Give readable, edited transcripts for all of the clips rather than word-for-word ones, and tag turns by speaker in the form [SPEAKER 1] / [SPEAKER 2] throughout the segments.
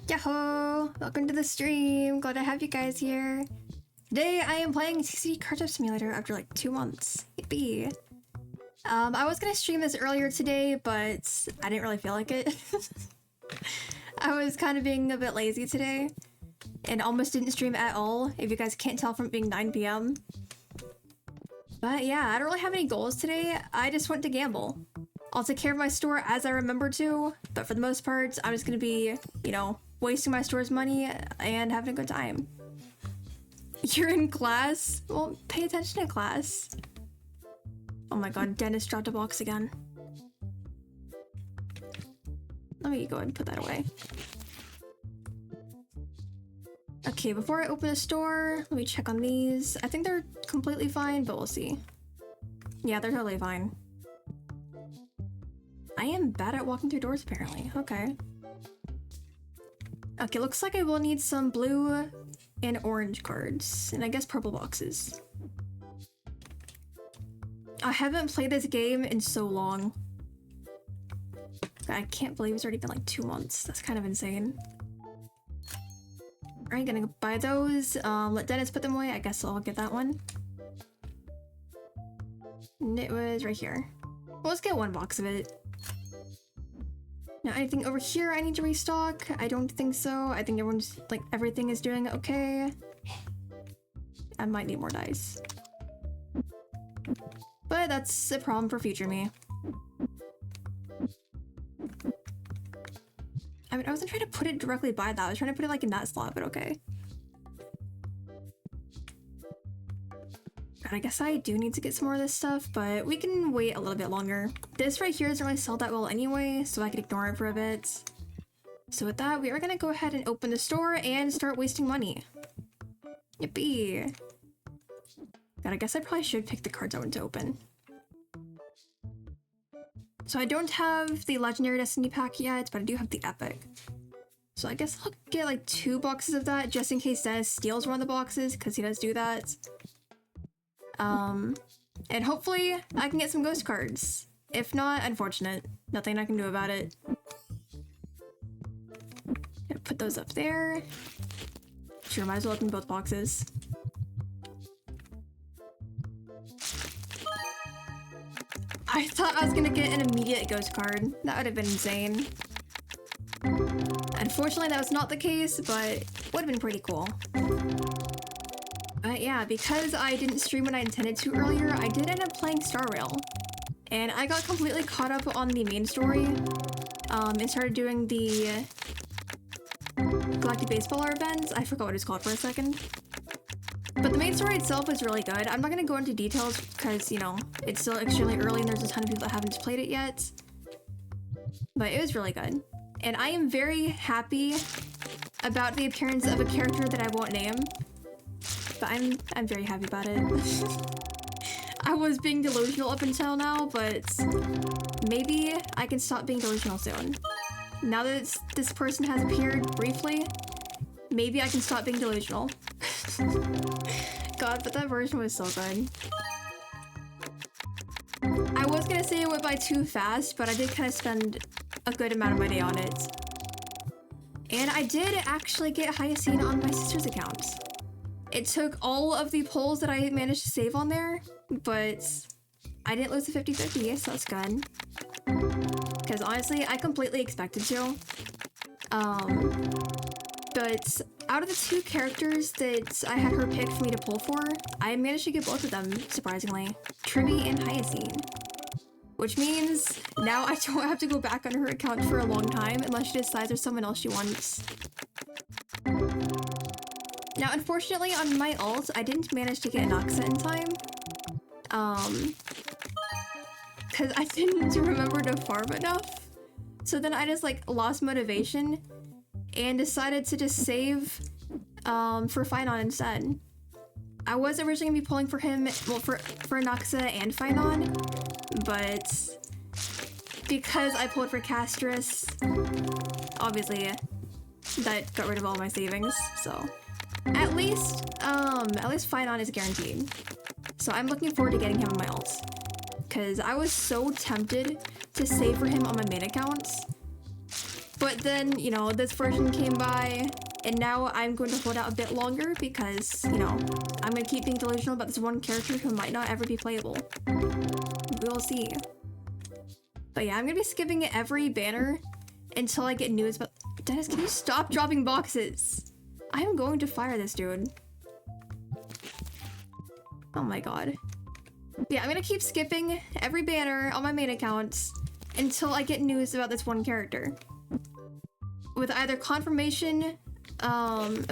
[SPEAKER 1] Yahoo! Welcome to the stream. Glad to have you guys here. Today I am playing TCG Card Simulator after like 2 months. Yippee! I was gonna stream this earlier today, but I didn't really feel like it. I was kind of being a bit lazy today, and almost didn't stream at all, if you guys can't tell from it being 9 PM. But yeah, I don't really have any goals today. I just went to gamble. I'll take care of my store as I remember to, but for the most part, I'm just gonna be, you know, wasting my store's money and having a good time. You're in class? Well, pay attention to class. Oh my god, Dennis dropped a box again. Let me go ahead and put that away. Okay, before I open the store, let me check on these. I think they're completely fine, but we'll see. Yeah, they're totally fine. I am bad at walking through doors, apparently. Okay. Okay, looks like I will need some blue and orange cards, and I guess purple boxes. I haven't played this game in so long. I can't believe it's already been like 2 months. That's kind of insane. Alright, gonna buy those. Let Dennis put them away. I guess I'll get that one. And it was right here. Well, let's get 1 box of it. Now, anything over here I need to restock? I don't think so. I think everything is doing okay. I might need more dice. But that's a problem for future me. I mean, I wasn't trying to put it directly by that. I was trying to put it like in that slot, but okay. God, I guess I do need to get some more of this stuff, but we can wait a little bit longer. This right here doesn't really sell that well anyway, so I can ignore it for a bit. So with that, we are gonna go ahead and open the store and start wasting money. Yippee! God, I guess I probably should pick the cards I want to open. So I don't have the Legendary Destiny pack yet, but I do have the Epic. So I guess I'll get like 2 boxes of that, just in case Dennis steals one of the boxes, because he does do that. And hopefully I can get some ghost cards. If not, unfortunate. Nothing I can do about it. Gonna put those up there. Sure, might as well open both boxes. I thought I was gonna get an immediate ghost card. That would have been insane. Unfortunately, that was not the case, but would have been pretty cool. But yeah, because I didn't stream when I intended to earlier, I did end up playing Star Rail. And I got completely caught up on the main story, and started doing the Galactic Baseballer events. I forgot what it's called for a second. But the main story itself was really good. I'm not going to go into details because, you know, it's still extremely early and there's a ton of people that haven't played it yet. But it was really good. And I am very happy about the appearance of a character that I won't name. But I'm very happy about it. I was being delusional up until now, but maybe I can stop being delusional soon. Now that this person has appeared briefly, maybe I can stop being delusional. God, but that version was so good. I was gonna say it went by too fast, but I did kind of spend a good amount of my day on it. And I did actually get Hyacine on my sister's account. It took all of the polls that I managed to save on there, but I didn't lose the 50-50, so that's good. Because honestly, I completely expected to. But out of the 2 characters that I had her pick for me to pull for, I managed to get both of them, surprisingly. Tribby and Hyacine. Which means now I don't have to go back on her account for a long time unless she decides there's someone else she wants. Now, unfortunately, on my ult, I didn't manage to get Noxa in time. Because I didn't remember to farm enough. So then I just, like, lost motivation and decided to just save for Finon instead. I was originally gonna be pulling for him, well, for Noxa and Finon, but because I pulled for Castris, obviously that got rid of all my savings, so at least Finon is guaranteed. So I'm looking forward to getting him on my ult, because I was so tempted to save for him on my main account, But then, you know, this version came by, and now I'm going to hold out a bit longer because, you know, I'm going to keep being delusional about this one character who might not ever be playable. We'll see. But yeah, I'm going to be skipping every banner until I get news about... Dennis, can you stop dropping boxes? I am going to fire this dude. Oh my god. Yeah, I'm going to keep skipping every banner on my main account until I get news about this one character. With either confirmation about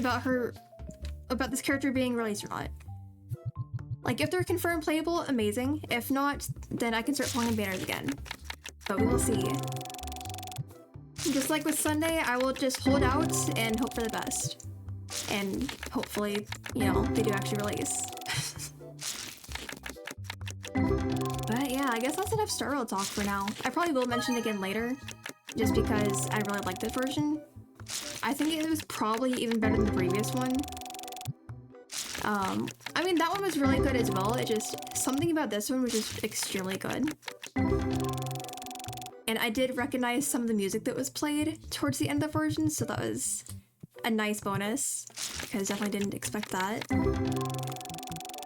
[SPEAKER 1] this character being released or not. Like, if they're confirmed playable, amazing. If not, then I can start pulling banners again. But we will see. Just like with Sunday, I will just hold out and hope for the best. And hopefully, you know, they do actually release. But yeah, I guess that's enough Star Rail talk for now. I probably will mention it again later, just because I really like this version. I think it was probably even better than the previous one. I mean, that one was really good as well. It just, something about this one was just extremely good. And I did recognize some of the music that was played towards the end of the version, so that was a nice bonus, because definitely didn't expect that.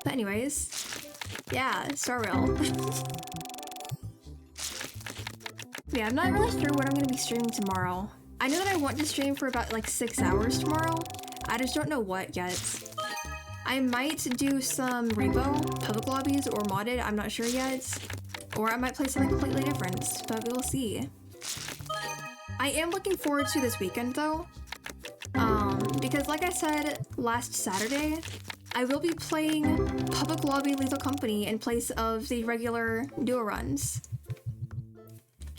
[SPEAKER 1] But anyways, yeah, Star Rail. Yeah, I'm not really sure what I'm going to be streaming tomorrow. I know that I want to stream for about like 6 hours tomorrow. I just don't know what yet. I might do some repo, public lobbies, or modded, I'm not sure yet. Or I might play something completely different, but we will see. I am looking forward to this weekend though. Because like I said last Saturday, I will be playing Public Lobby Lethal Company in place of the regular duo runs.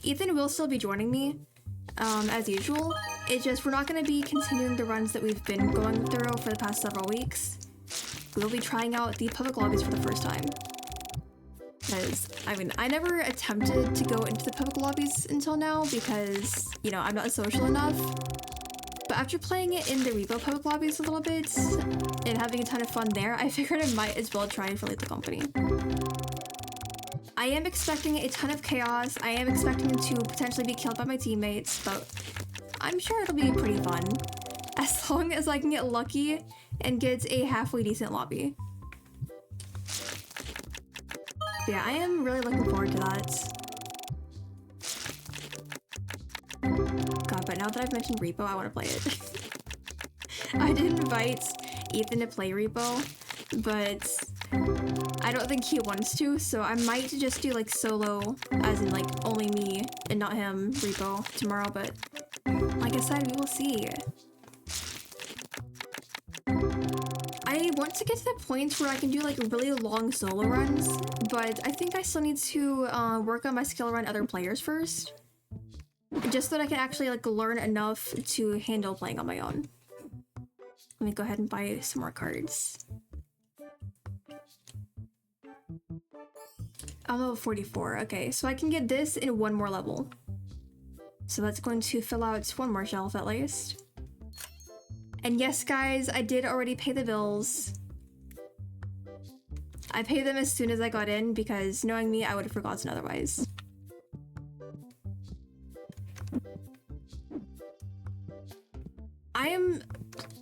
[SPEAKER 1] Ethan will still be joining me, as usual. It's just we're not going to be continuing the runs that we've been going through for the past several weeks. We'll be trying out the public lobbies for the first time. Because, I mean, I never attempted to go into the public lobbies until now because, you know, I'm not social enough. But after playing it in the repo public lobbies a little bit and having a ton of fun there, I figured I might as well try it for Lethal Company. I am expecting a ton of chaos. I am expecting to potentially be killed by my teammates, but I'm sure it'll be pretty fun. As long as I can get lucky and get a halfway decent lobby. But yeah, I am really looking forward to that. God, but now that I've mentioned Repo, I want to play it. I did invite Ethan to play Repo, but I don't think he wants to, so I might just do like solo, as in like only me and not him, Repo, tomorrow, but like I said, we will see. I want to get to the point where I can do like really long solo runs, but I think I still need to work on my skill around other players first. Just so that I can actually like learn enough to handle playing on my own. Let me go ahead and buy some more cards. I'm level 44. Okay, so I can get this in one more level. So that's going to fill out one more shelf at least. And yes, guys, I did already pay the bills. I paid them as soon as I got in because knowing me, I would have forgotten otherwise. I am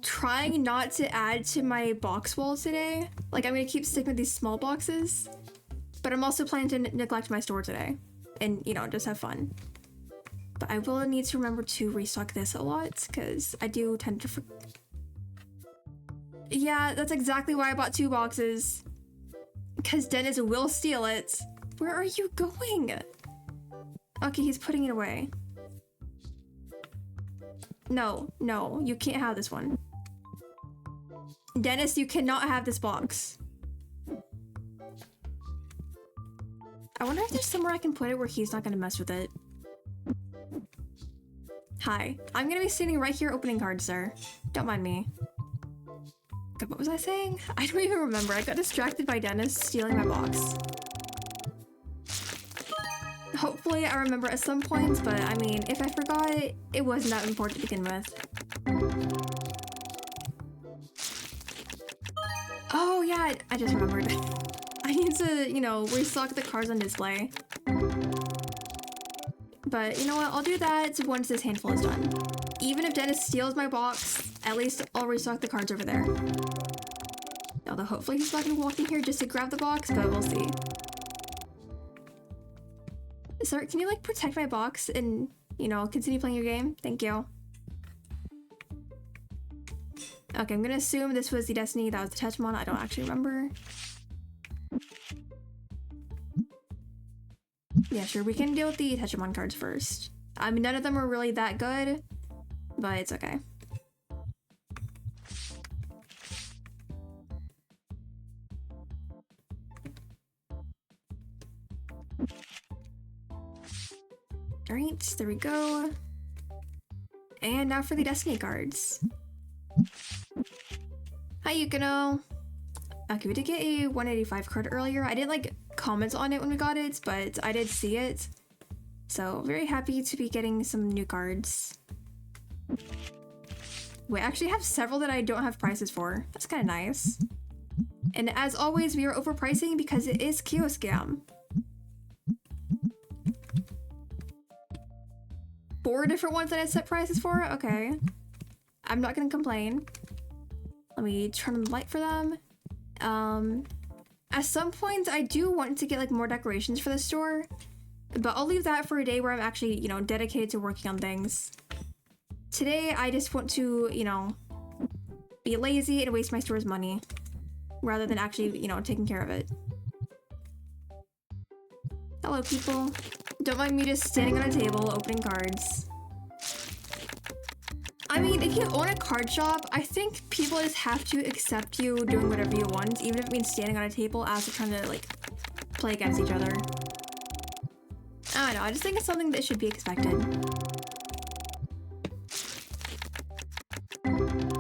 [SPEAKER 1] trying not to add to my box wall today. Like, I'm gonna keep sticking with these small boxes, but I'm also planning to neglect my store today and, you know, just have fun. But I will need to remember to restock this a lot because I do tend to Yeah, that's exactly why I bought 2 boxes. Because Dennis will steal it. Where are you going? Okay, he's putting it away. No, no, you can't have this one. Dennis, you cannot have this box. I wonder if there's somewhere I can put it where he's not gonna mess with it. Hi, I'm gonna be standing right here opening cards, sir. Don't mind me. God, what was I saying? I don't even remember. I got distracted by Dennis stealing my box. Hopefully I remember at some point, but I mean, if I forgot, it wasn't that important to begin with. Oh yeah, I just remembered. I need to, you know, restock the cards on display. But you know what? I'll do that once this handful is done. Even if Dennis steals my box, at least I'll restock the cards over there. Although hopefully he's not gonna walk in here just to grab the box, but we'll see. Sir, can you like protect my box and, you know, continue playing your game? Thank you. Okay, I'm gonna assume this was the Destiny, that was the Tetramon, I don't actually remember. Yeah, sure, we can deal with the Tetramon cards first. I mean, none of them are really that good, but it's okay. Alright, there we go. And now for the Destiny cards. Hi, Yukino. Okay, we did get a 185 card earlier. I didn't like comment on it when we got it, but I did see it. So very happy to be getting some new cards. Wait, I actually have several that I don't have prices for. That's kind of nice. And as always, we are overpricing because it is Kiyoscam. 4 different ones that I set prices for? Okay. I'm not gonna complain. Let me turn on the light for them. At some point, I do want to get like more decorations for the store, but I'll leave that for a day where I'm actually, you know, dedicated to working on things. Today, I just want to, you know, be lazy and waste my store's money rather than actually, you know, taking care of it. Hello, people. Don't mind me just standing on a table opening cards. I mean, if you own a card shop, I think people just have to accept you doing whatever you want, even if it means standing on a table as you're trying to, like, play against each other. I don't know, I just think it's something that should be expected.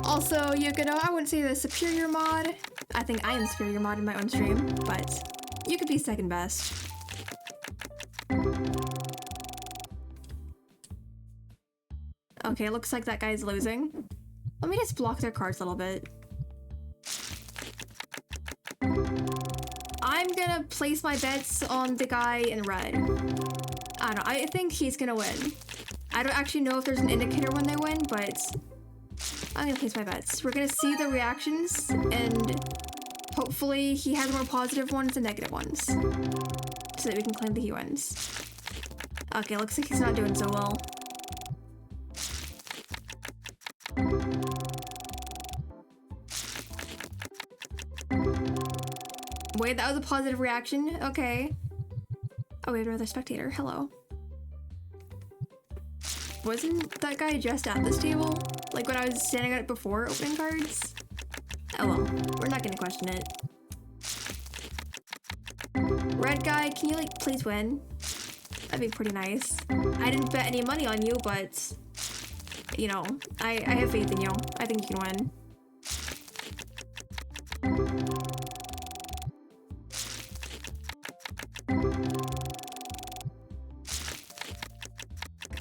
[SPEAKER 1] Also, Yukino, I wouldn't say the superior mod. I think I am superior mod in my own stream, but you could be second best. Okay, looks like that guy's losing. Let me just block their cards a little bit. I'm gonna place my bets on the guy in red. I don't know, I think he's gonna win. I don't actually know if there's an indicator when they win, but I'm gonna place my bets. We're gonna see the reactions, and hopefully he has more positive ones than negative ones, so that we can claim that he wins. Okay, looks like he's not doing so well. Wait, that was a positive reaction? Okay. Oh, we have another spectator. Hello. Wasn't that guy just at this table? Like when I was standing at it before opening cards? Oh well, we're not gonna question it. Red guy, can you like please win? That'd be pretty nice. I didn't bet any money on you, but you know, I have faith in you. I think you can win.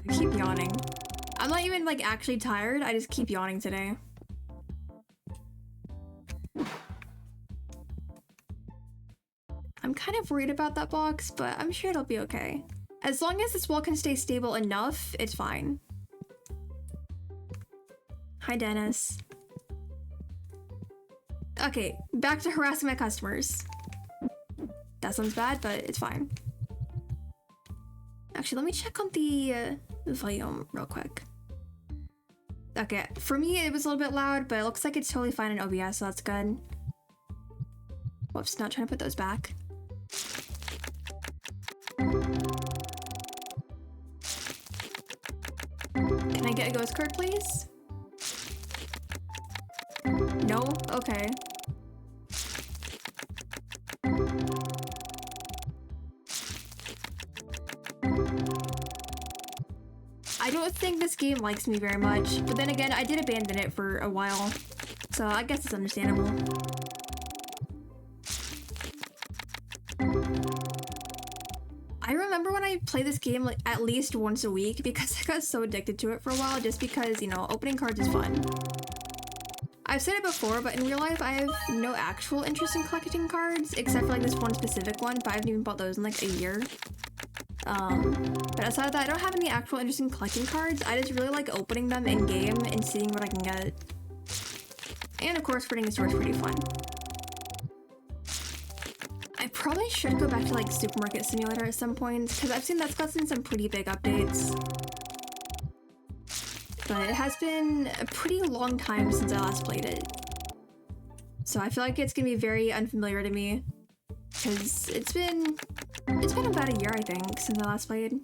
[SPEAKER 1] I keep yawning. I'm not even like actually tired, I just keep yawning today. I'm kind of worried about that box, but I'm sure it'll be okay. As long as this wall can stay stable enough, it's fine. Hi, Dennis. Okay, back to harassing my customers. That sounds bad, but it's fine. Actually, let me check on the volume real quick. Okay, for me it was a little bit loud, but it looks like it's totally fine in OBS, so that's good. Whoops, not trying to put those back. Can I get a ghost card, please? No? Okay. I don't think this game likes me very much, but then again, I did abandon it for a while, so I guess it's understandable. I remember when I played this game like at least once a week because I got so addicted to it for a while just because, you know, opening cards is fun. I've said it before, but in real life I have no actual interest in collecting cards except for like this one specific one, but I haven't even bought those in like a year. But aside of that, I don't have any actual interest in collecting cards. I just really like opening them in game and seeing what I can get. And of course, putting in store is pretty fun. I probably should go back to like Supermarket Simulator at some point because I've seen that's gotten some pretty big updates. But it has been a pretty long time since I last played it. So I feel like it's gonna be very unfamiliar to me because it's been about a year, I think, since I last played.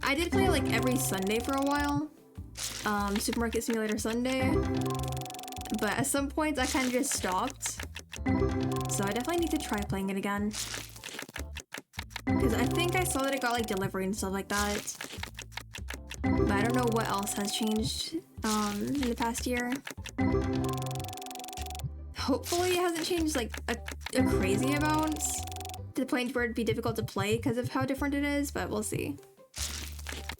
[SPEAKER 1] I did play like every Sunday for a while, Supermarket Simulator Sunday, but at some points I kind of just stopped. So I definitely need to try playing it again. Because I think I saw that it got like delivery and stuff like that. But I don't know what else has changed in the past year. Hopefully it hasn't changed like a crazy amount to the point where it'd be difficult to play because of how different it is, but we'll see.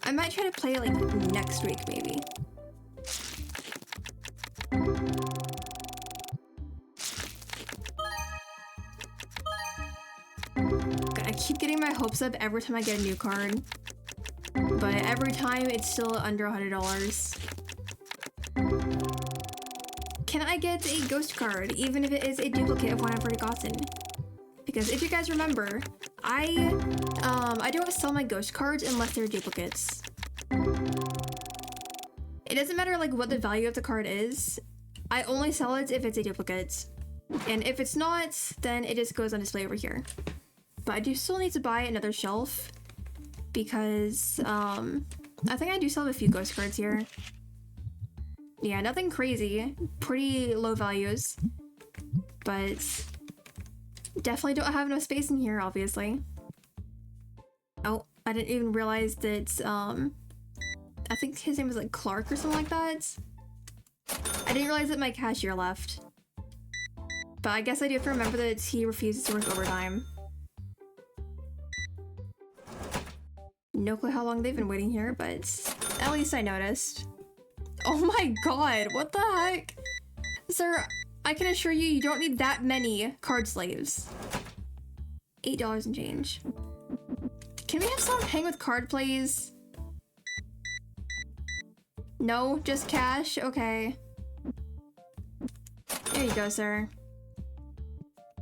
[SPEAKER 1] I might try to play it like next week maybe. I keep getting my hopes up every time I get a new card, but every time it's still under $100. Can I get a ghost card even if it is a duplicate of one I've already gotten? Because if you guys remember, I don't sell my ghost cards unless they're duplicates. It doesn't matter like what the value of the card is. I only sell it if it's a duplicate. And if it's not, then it just goes on display over here. But I do still need to buy another shelf because I think I do still have a few ghost cards here. Yeah, nothing crazy. Pretty low values. But definitely don't have enough space in here, obviously. Oh, I didn't even realize that, I think his name was like Clark or something like that. I didn't realize that my cashier left. But I guess I do have to remember that he refuses to work overtime. No clue how long they've been waiting here, but at least I noticed. Oh my god, what the heck? Sir, I can assure you, you don't need that many card slaves. $8 and change. Can we have someone paying with card, please? No, just cash? Okay. There you go, sir.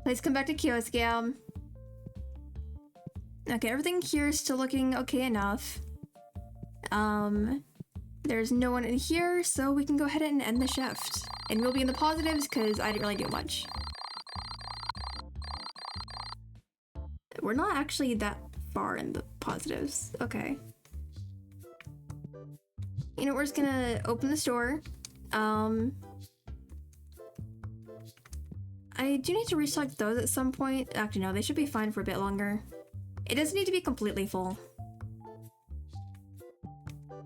[SPEAKER 1] Please come back to Kiyoko. Okay, everything here is still looking okay enough. There's no one in here, so we can go ahead and end the shift. And we'll be in the positives because I didn't really do much. We're not actually that far in the positives. Okay. You know, we're just gonna open the store. I do need to restock those at some point. Actually, no, they should be fine for a bit longer. It doesn't need to be completely full.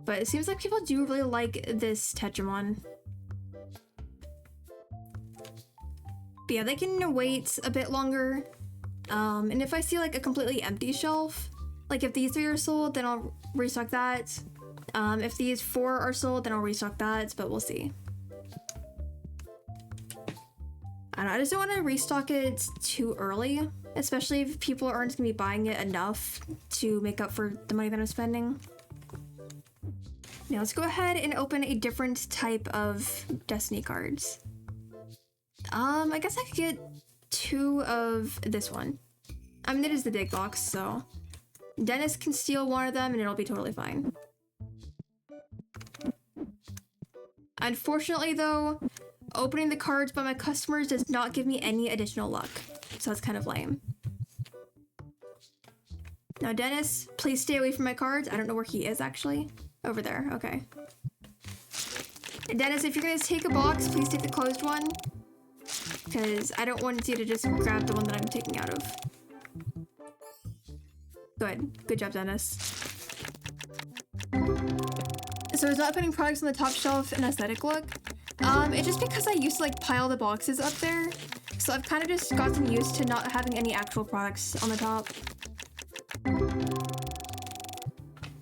[SPEAKER 1] But it seems like people do really like this Tetramon. But yeah, they can wait a bit longer. And if I see like a completely empty shelf, like if these 3 are sold, then I'll restock that. If these 4 are sold, then I'll restock that, but we'll see. I don't know, I just don't want to restock it too early, especially if people aren't going to be buying it enough to make up for the money that I'm spending. Now let's go ahead and open a different type of Destiny cards. I guess I could get 2 of this one. I mean, it is the big box, so Dennis can steal one of them and it'll be totally fine. Unfortunately though, opening the cards by my customers does not give me any additional luck, so that's kind of lame. Now Dennis, please stay away from my cards. I don't know where he is actually. Over there, okay. And Dennis, if you're gonna take a box, please take the closed one. Because I don't want you to just grab the one that I'm taking out of. Good. Good job, Dennis. So is not putting products on the top shelf an aesthetic look? It's just because I used to like pile the boxes up there. So I've kind of just gotten used to not having any actual products on the top.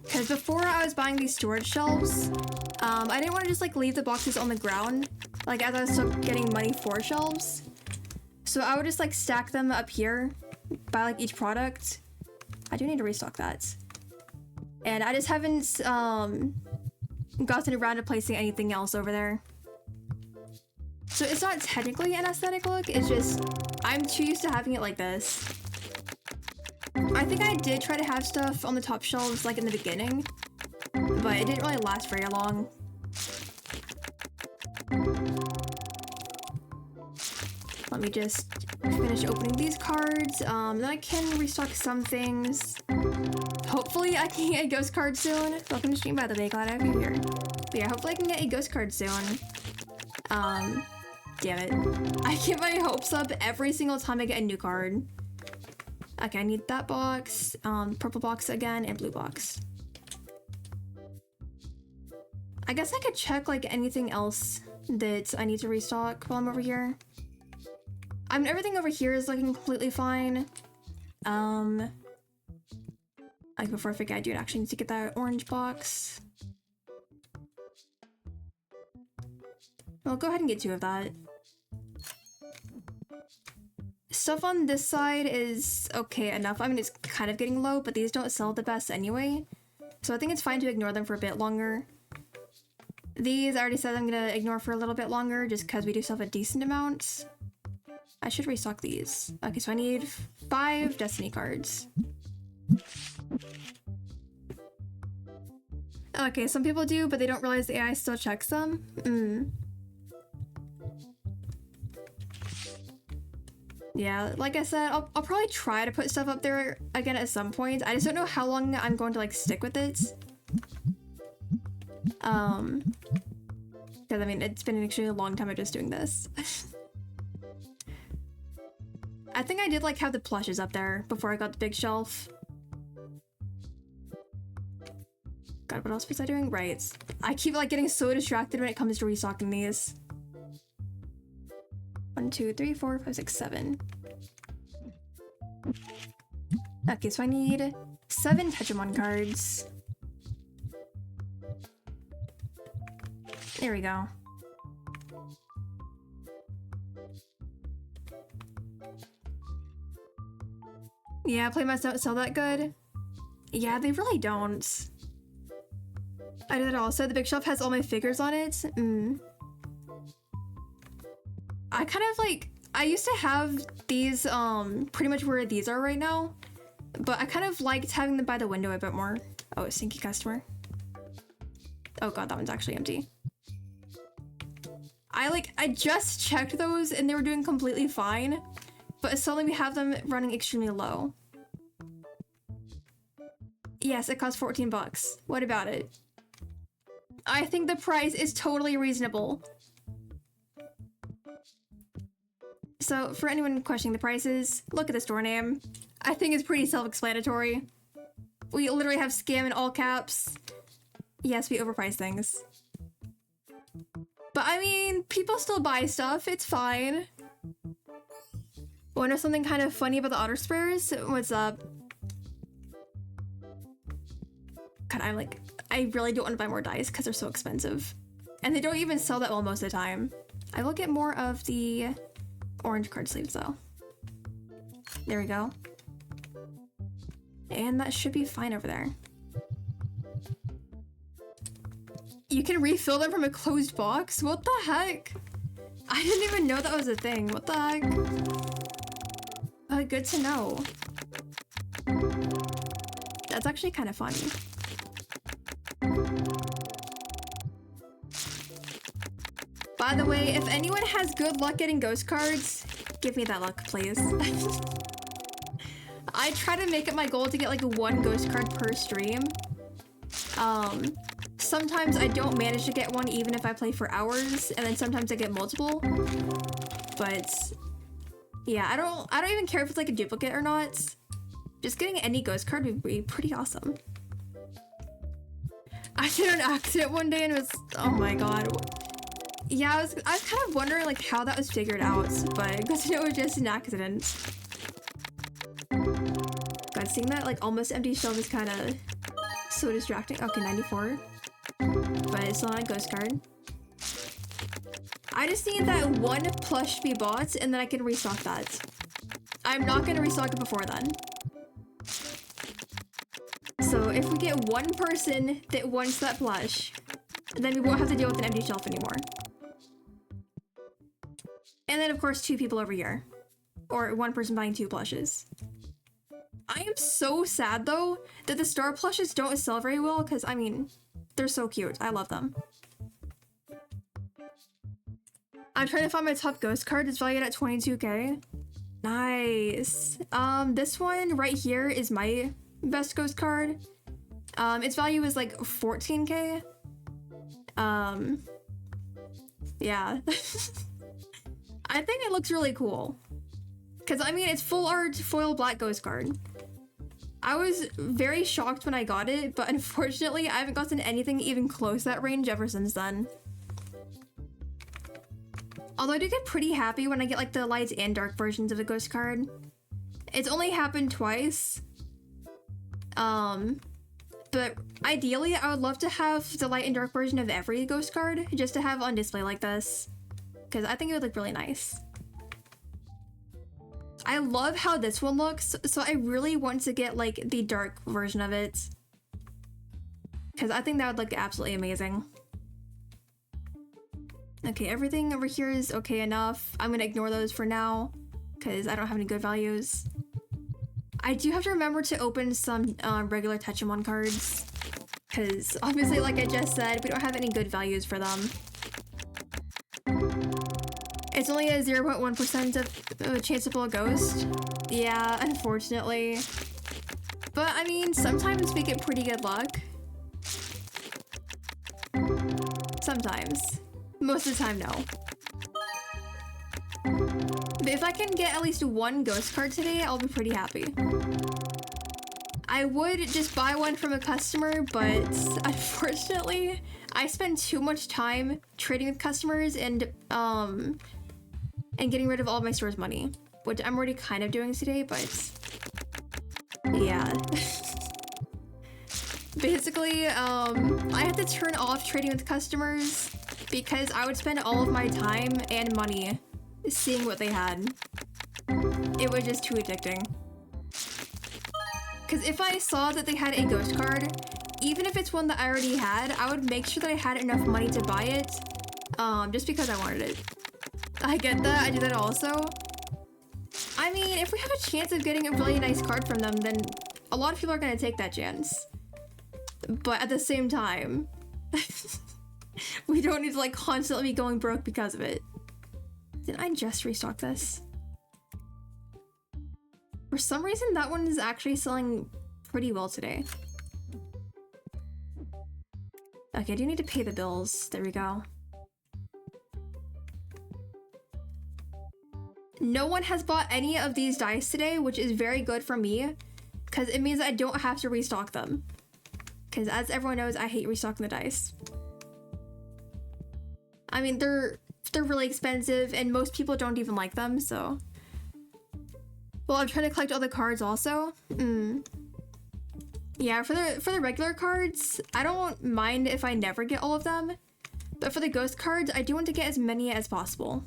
[SPEAKER 1] Because before I was buying these storage shelves, I didn't want to just like leave the boxes on the ground, like as I was still getting money for shelves. So I would just like stack them up here by like each product. I do need to restock that. And I just haven't gotten around to placing anything else over there. So it's not technically an aesthetic look, it's just I'm too used to having it like this. I think I did try to have stuff on the top shelves like in the beginning, but it didn't really last very long. Let me just finish opening these cards, then I can restock some things. Hopefully I can get a ghost card soon. Welcome to stream, by the way, glad I have you here. But yeah, hopefully I can get a ghost card soon. Damn it. I get my hopes up every single time I get a new card. Okay, I need that box, purple box again, and blue box. I guess I could check like anything else that I need to restock while I'm over here. I mean, everything over here is looking completely fine. Like before I forget, I do actually need to get that orange box. Well, go ahead and get 2 of that. Stuff on this side is okay enough. I mean, it's kind of getting low, but these don't sell the best anyway. So I think it's fine to ignore them for a bit longer. These, I already said I'm gonna ignore for a little bit longer just because we do sell a decent amount. I should restock these. Okay, so I need 5 Destiny cards. Okay, some people do, but they don't realize the AI still checks them. Yeah, like I said, I'll probably try to put stuff up there again at some point. I just don't know how long I'm going to like stick with it. Because I mean, it's been an extremely long time of just doing this. I think I did like have the plushes up there before I got the big shelf. God, what else was I doing? Right. I keep like getting so distracted when it comes to restocking these. 1, 2, 3, 4, 5, 6, 7. Okay, so I need 7 Tetramon cards. There we go. Yeah, playmats don't sell that good. Yeah, they really don't. I did it also. The big shelf has all my figures on it. I kind of like, I used to have these pretty much where these are right now, but I kind of liked having them by the window a bit more. Oh, stinky customer. Oh god, that one's actually empty. I just checked those and they were doing completely fine, but suddenly we have them running extremely low. Yes, it costs 14 bucks. What about it? I think the price is totally reasonable. So, for anyone questioning the prices, look at the store name. I think it's pretty self-explanatory. We literally have scam in all caps. Yes, we overprice things. But I mean, people still buy stuff, it's fine. Wanna know something kind of funny about the auto spares? What's up? God, I really don't want to buy more dice because they're so expensive. And they don't even sell that well most of the time. I will get more of the orange card sleeves though. There we go. And that should be fine over there. You can refill them from a closed box? What the heck? I didn't even know that was a thing. What the heck? Good to know. That's actually kind of funny. By the way, if anyone has good luck getting ghost cards, give me that luck, please. I try to make it my goal to get like 1 ghost card per stream. Sometimes I don't manage to get one even if I play for hours, and then sometimes I get multiple. But yeah, I don't even care if it's like a duplicate or not. Just getting any ghost card would be pretty awesome. I did an accident one day and it was, oh my god. Yeah, I was kind of wondering like how that was figured out, but because it was just an accident. God, seeing that like almost empty shelf is kind of so distracting. Okay, 94. But it's not a ghost card. I just need that 1 plush to be bought and then I can restock that. I'm not going to restock it before then. So if we get one person that wants that plush, then we won't have to deal with an empty shelf anymore. And then of course 2 people over here. Or 1 person buying 2 plushes. I am so sad though that the star plushes don't sell very well because I mean, they're so cute. I love them. I'm trying to find my top ghost card. It's valued at 22k. Nice. This one right here is my best ghost card. Its value is like 14k. Yeah. I think it looks really cool. Because, I mean, it's full art foil black ghost card. I was very shocked when I got it, but unfortunately, I haven't gotten anything even close to that range ever since then. Although I do get pretty happy when I get, like, the light and dark versions of the ghost card. It's only happened twice. But ideally, I would love to have the light and dark version of every ghost card, just to have on display like this. Because I think it would look really nice. I love how this one looks, so I really want to get like the dark version of it. Because I think that would look absolutely amazing. Okay, everything over here is okay enough. I'm gonna ignore those for now, because I don't have any good values. I do have to remember to open some regular Tetramon cards, because obviously, like I just said, we don't have any good values for them. It's only a 0.1% of chance to pull a ghost. Yeah, unfortunately. But I mean, sometimes we get pretty good luck. Sometimes. Most of the time, no. But if I can get at least 1 ghost card today, I'll be pretty happy. I would just buy one from a customer, but unfortunately, I spend too much time trading with customers and getting rid of all of my store's money, which I'm already kind of doing today, but yeah. Basically, I have to turn off trading with customers because I would spend all of my time and money seeing what they had. It was just too addicting. Because if I saw that they had a ghost card, even if it's one that I already had, I would make sure that I had enough money to buy it, just because I wanted it. I get that, I do that also. I mean, if we have a chance of getting a really nice card from them, then a lot of people are gonna take that chance. But at the same time, we don't need to like constantly be going broke because of it. Did I just restock this? For some reason, that one is actually selling pretty well today. Okay, I do need to pay the bills. There we go. No one has bought any of these dice today, which is very good for me, because it means I don't have to restock them. Because as everyone knows, I hate restocking the dice. I mean, they're really expensive, and most people don't even like them, so... Well, I'm trying to collect all the cards also. Yeah, for the regular cards, I don't mind if I never get all of them. But for the ghost cards, I do want to get as many as possible.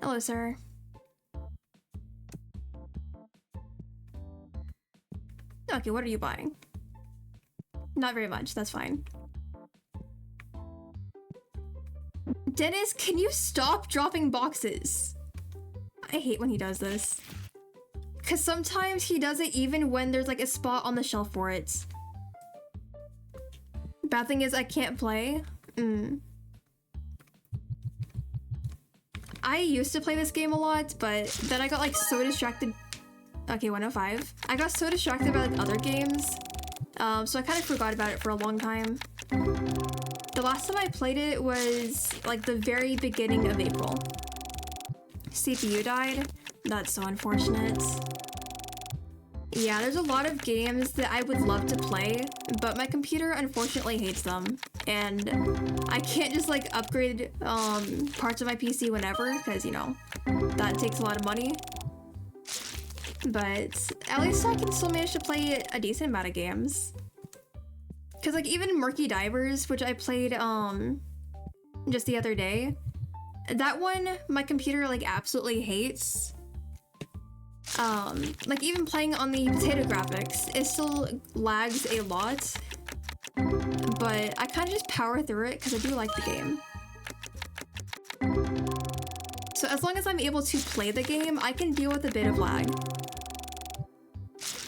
[SPEAKER 1] Hello, sir. Okay, what are you buying? Not very much, that's fine. Dennis, can you stop dropping boxes? I hate when he does this. Because sometimes he does it even when there's like a spot on the shelf for it. Bad thing is I can't play. I used to play this game a lot, but then I got like so distracted. Okay, 105. I got so distracted by like other games. So I kind of forgot about it for a long time. The last time I played it was like the very beginning of April. CPU died. That's so unfortunate. Yeah, there's a lot of games that I would love to play, but my computer unfortunately hates them. And I can't just like upgrade parts of my PC whenever, because you know, that takes a lot of money. But at least I can still manage to play a decent amount of games. Because like even Murky Divers, which I played just the other day, that one my computer like absolutely hates. Like even playing on the potato graphics, it still lags a lot, but I kind of just power through it because I do like the game. So as long as I'm able to play the game, I can deal with a bit of lag.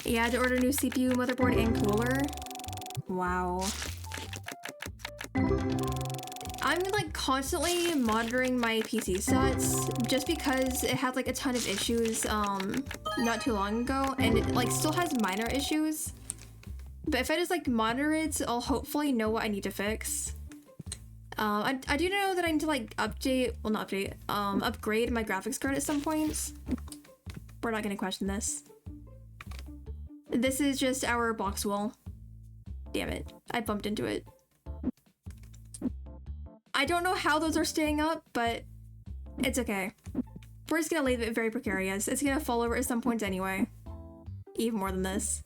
[SPEAKER 1] Yeah, I had to order a new CPU, motherboard, and cooler. Wow. I'm like constantly monitoring my PC stats just because it had like a ton of issues not too long ago, and it like still has minor issues. But if I just like monitor it, I'll hopefully know what I need to fix. I do know that I need to like upgrade my graphics card at some point. We're not gonna question this. This is just our box wall. Damn it, I bumped into it. I don't know how those are staying up, but it's okay. We're just gonna leave it very precarious. It's gonna fall over at some points anyway. Even more than this.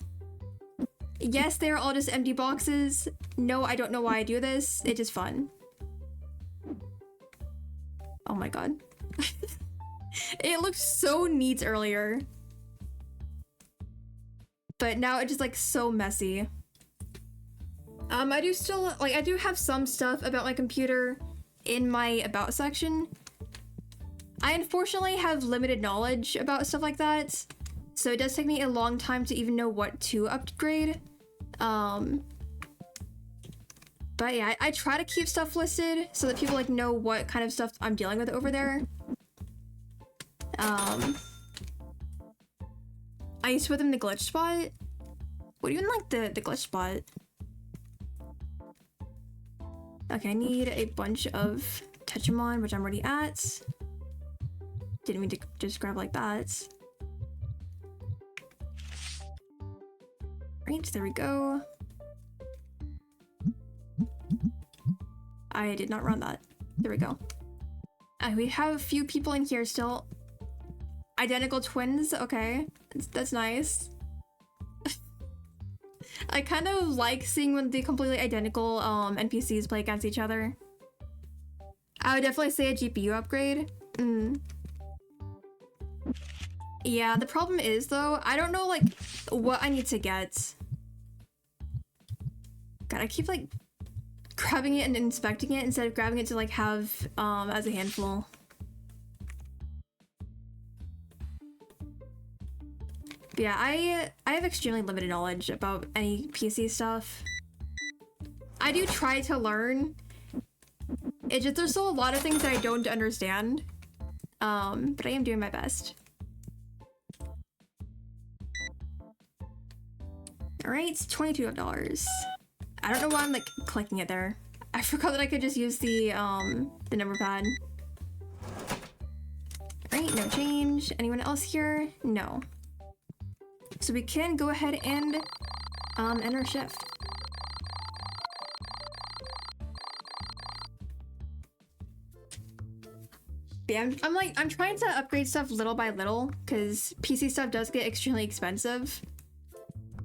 [SPEAKER 1] Yes, they're all just empty boxes. No, I don't know why I do this. It's just fun. Oh my god. It looked so neat earlier. But now it's just like so messy. I do still, like, I do have some stuff about my computer in my about section. I unfortunately have limited knowledge about stuff like that, so it does take me a long time to even know what to upgrade. But yeah, I try to keep stuff listed so that people like know what kind of stuff I'm dealing with over there. I used to put them in the glitch spot. What do you mean, like the glitch spot? Okay, I need a bunch of Tetramon, which I'm already at. Didn't mean to just grab like that. Right, there we go. I did not run that. There we go. We have a few people in here still. Identical twins, okay. That's nice. I kind of like seeing when the completely identical NPCs play against each other. I would definitely say a GPU upgrade. Yeah, the problem is though, I don't know like what I need to get. God, I keep like grabbing it and inspecting it instead of grabbing it to like have as a handful. But yeah, I have extremely limited knowledge about any PC stuff. I do try to learn. It's just there's still a lot of things that I don't understand. But I am doing my best. Alright, $22. I don't know why I'm like clicking it there. I forgot that I could just use the number pad. Alright, no change. Anyone else here? No. So we can go ahead and end our shift. Yeah, I'm trying to upgrade stuff little by little because PC stuff does get extremely expensive.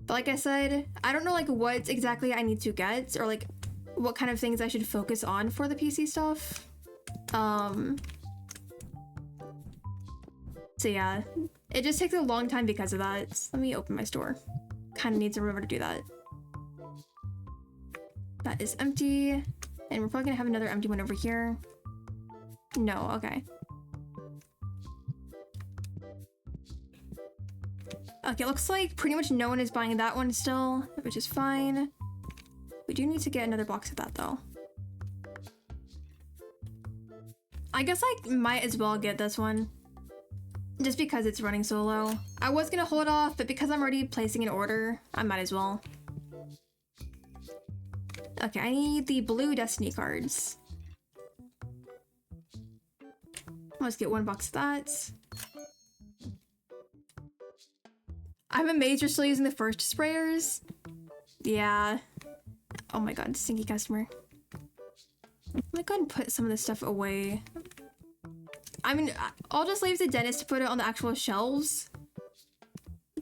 [SPEAKER 1] But like I said, I don't know like what exactly I need to get or like what kind of things I should focus on for the PC stuff. So yeah, it just takes a long time because of that. Let me open my store. Kind of need to remember to do that. That is empty. And we're probably gonna have another empty one over here. No, okay. Okay, looks like pretty much no one is buying that one still, which is fine. We do need to get another box of that though. I guess I might as well get this one. Just because it's running so low. I was gonna hold off, but because I'm already placing an order, I might as well. Okay, I need the blue Destiny cards. Let's get one box of that. I'm amazed you're still using the first sprayers. Yeah. Oh my god, stinky customer. I'm gonna go ahead and put some of this stuff away. I mean, I'll just leave the dentist to put it on the actual shelves.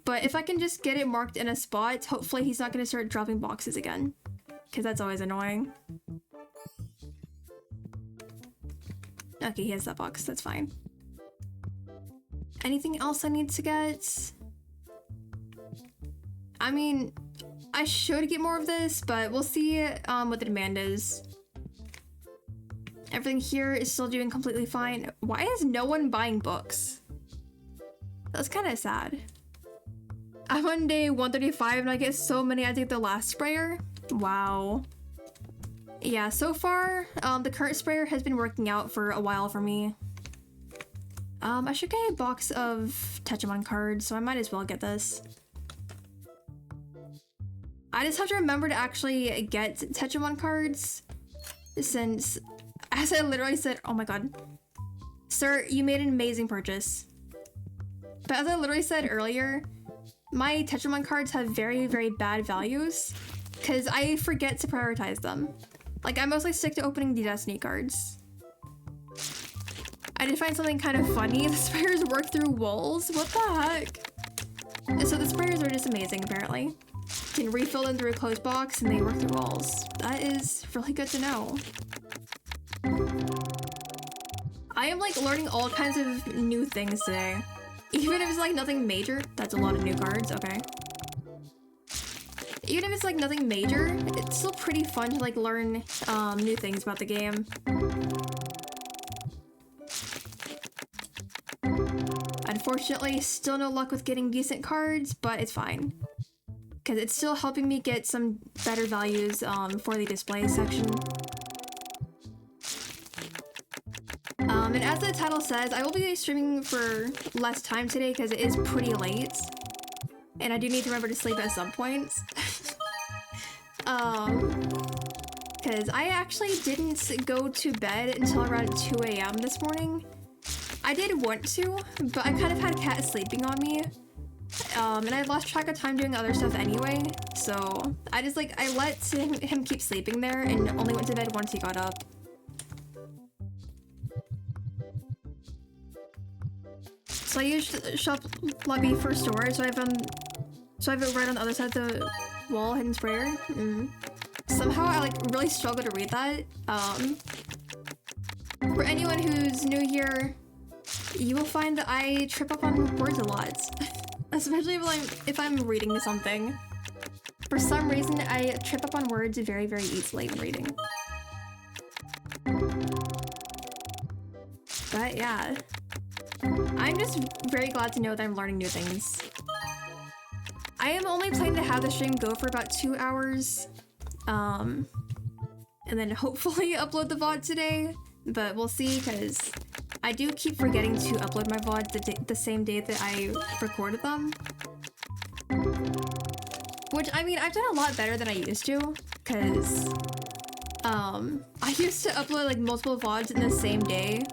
[SPEAKER 1] But if I can just get it marked in a spot, hopefully he's not gonna start dropping boxes again. Because that's always annoying. Okay, he has that box, that's fine. Anything else I need to get? I mean, I should get more of this, but we'll see what the demand is. Everything here is still doing completely fine. Why is no one buying books? That's kind of sad. I'm on day 135 and I get so many I take the last sprayer. Wow. Yeah, so far, the current sprayer has been working out for a while for me. I should get a box of Tetramon cards, so I might as well get this. I just have to remember to actually get Tetramon cards, since, as I literally said, oh my god. Sir, you made an amazing purchase. But as I literally said earlier, my Tetramon cards have very, very bad values, because I forget to prioritize them. Like, I mostly stick to opening the Destiny cards. I did find something kind of funny. The sprayers work through walls? What the heck? So the sprayers are just amazing, apparently. You can refill them through a closed box and they work through walls. That is really good to know. I am like learning all kinds of new things today. Even if it's like nothing major. That's a lot of new cards, okay. Even if it's like nothing major, it's still pretty fun to like learn new things about the game. Unfortunately, still no luck with getting decent cards, but it's fine. Because it's still helping me get some better values for the display section. And as the title says, I will be streaming for less time today because it is pretty late. And I do need to remember to sleep at some points. Because I actually didn't go to bed until around 2 AM this morning. I did want to, but I kind of had Cat sleeping on me. And I lost track of time doing other stuff anyway, so I just like, I let him keep sleeping there and only went to bed once he got up. So I used shop lobby for storage, so I have it right on the other side of the wall, hidden sprayer. Somehow I like really struggle to read that. For anyone who's new here, you will find that I trip up on words a lot. Especially if I'm reading something. For some reason, I trip up on words very, very easily when reading. But yeah. I'm just very glad to know that I'm learning new things. I am only planning to have the stream go for about 2 hours. And then hopefully upload the VOD today. But we'll see, because I do keep forgetting to upload my VOD the same day that I recorded them. Which, I mean, I've done a lot better than I used to, because I used to upload like multiple VODs in the same day,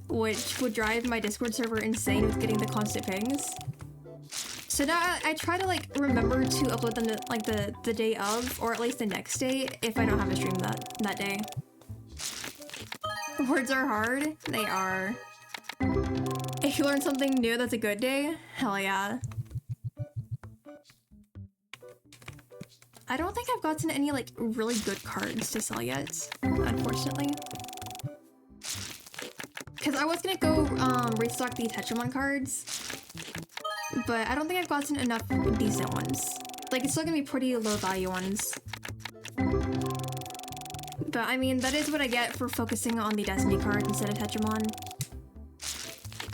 [SPEAKER 1] which would drive my Discord server insane with getting the constant pings. So now I try to like remember to upload them to, like the day of, or at least the next day if I don't have a stream that day. Words are hard. They are. If you learn something new, that's a good day. Hell yeah. I don't think I've gotten any like really good cards to sell yet, unfortunately. Because I was gonna go restock the Tetramon cards, but I don't think I've gotten enough decent ones. Like, it's still gonna be pretty low value ones. But I mean, that is what I get for focusing on the Destiny cards instead of Tetramon.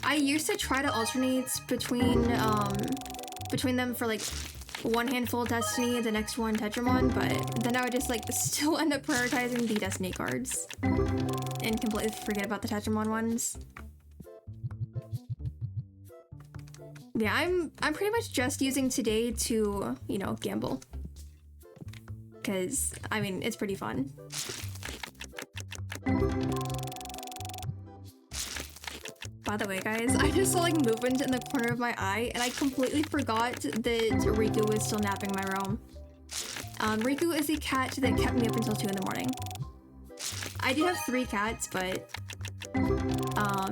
[SPEAKER 1] I used to try to alternate between them for like one handful of Destiny, the next one Tetramon, but then I would just like still end up prioritizing the Destiny cards and completely forget about the Tetramon ones. Yeah, I'm pretty much just using today to, you know, gamble. Because, I mean, it's pretty fun. By the way, guys, I just saw like movement in the corner of my eye, and I completely forgot that Riku was still napping in my room. Riku is the cat that kept me up until 2 in the morning. I do have 3 cats, but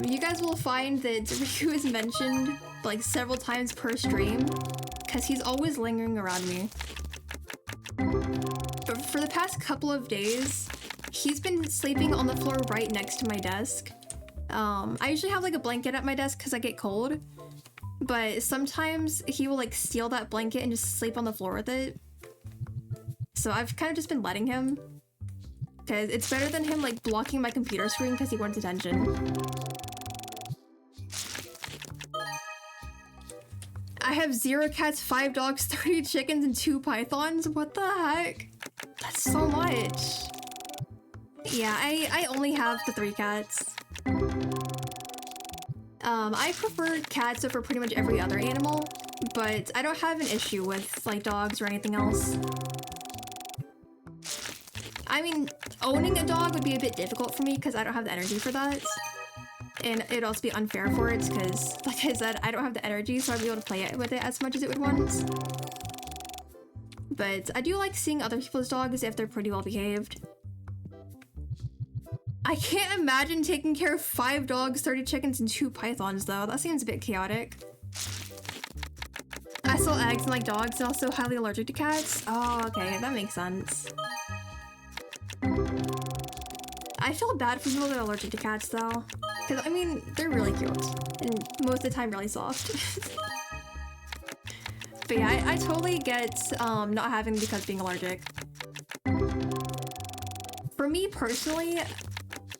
[SPEAKER 1] you guys will find that Riku is mentioned like several times per stream, because he's always lingering around me. But for the past couple of days, he's been sleeping on the floor right next to my desk. I usually have like a blanket at my desk because I get cold, but sometimes he will like steal that blanket and just sleep on the floor with it. So I've kind of just been letting him, because it's better than him like blocking my computer screen because he wants attention. I have 0 cats, 5 dogs, 30 chickens, and 2 pythons. What the heck? That's so much. Yeah, I only have the 3 cats. I prefer cats over pretty much every other animal, but I don't have an issue with like dogs or anything else. I mean, owning a dog would be a bit difficult for me because I don't have the energy for that. And it'd also be unfair for it because, like I said, I don't have the energy, so I'd be able to play it with it as much as it would want. But I do like seeing other people's dogs if they're pretty well behaved. I can't imagine taking care of 5 dogs, 30 chickens, and 2 pythons, though. That seems a bit chaotic. I sell eggs and like dogs, and also highly allergic to cats. Oh, okay, that makes sense. I feel bad for people that are allergic to cats, though. Because, I mean, they're really cute. And most of the time, really soft. But yeah, I totally get not having them because being allergic. For me, personally,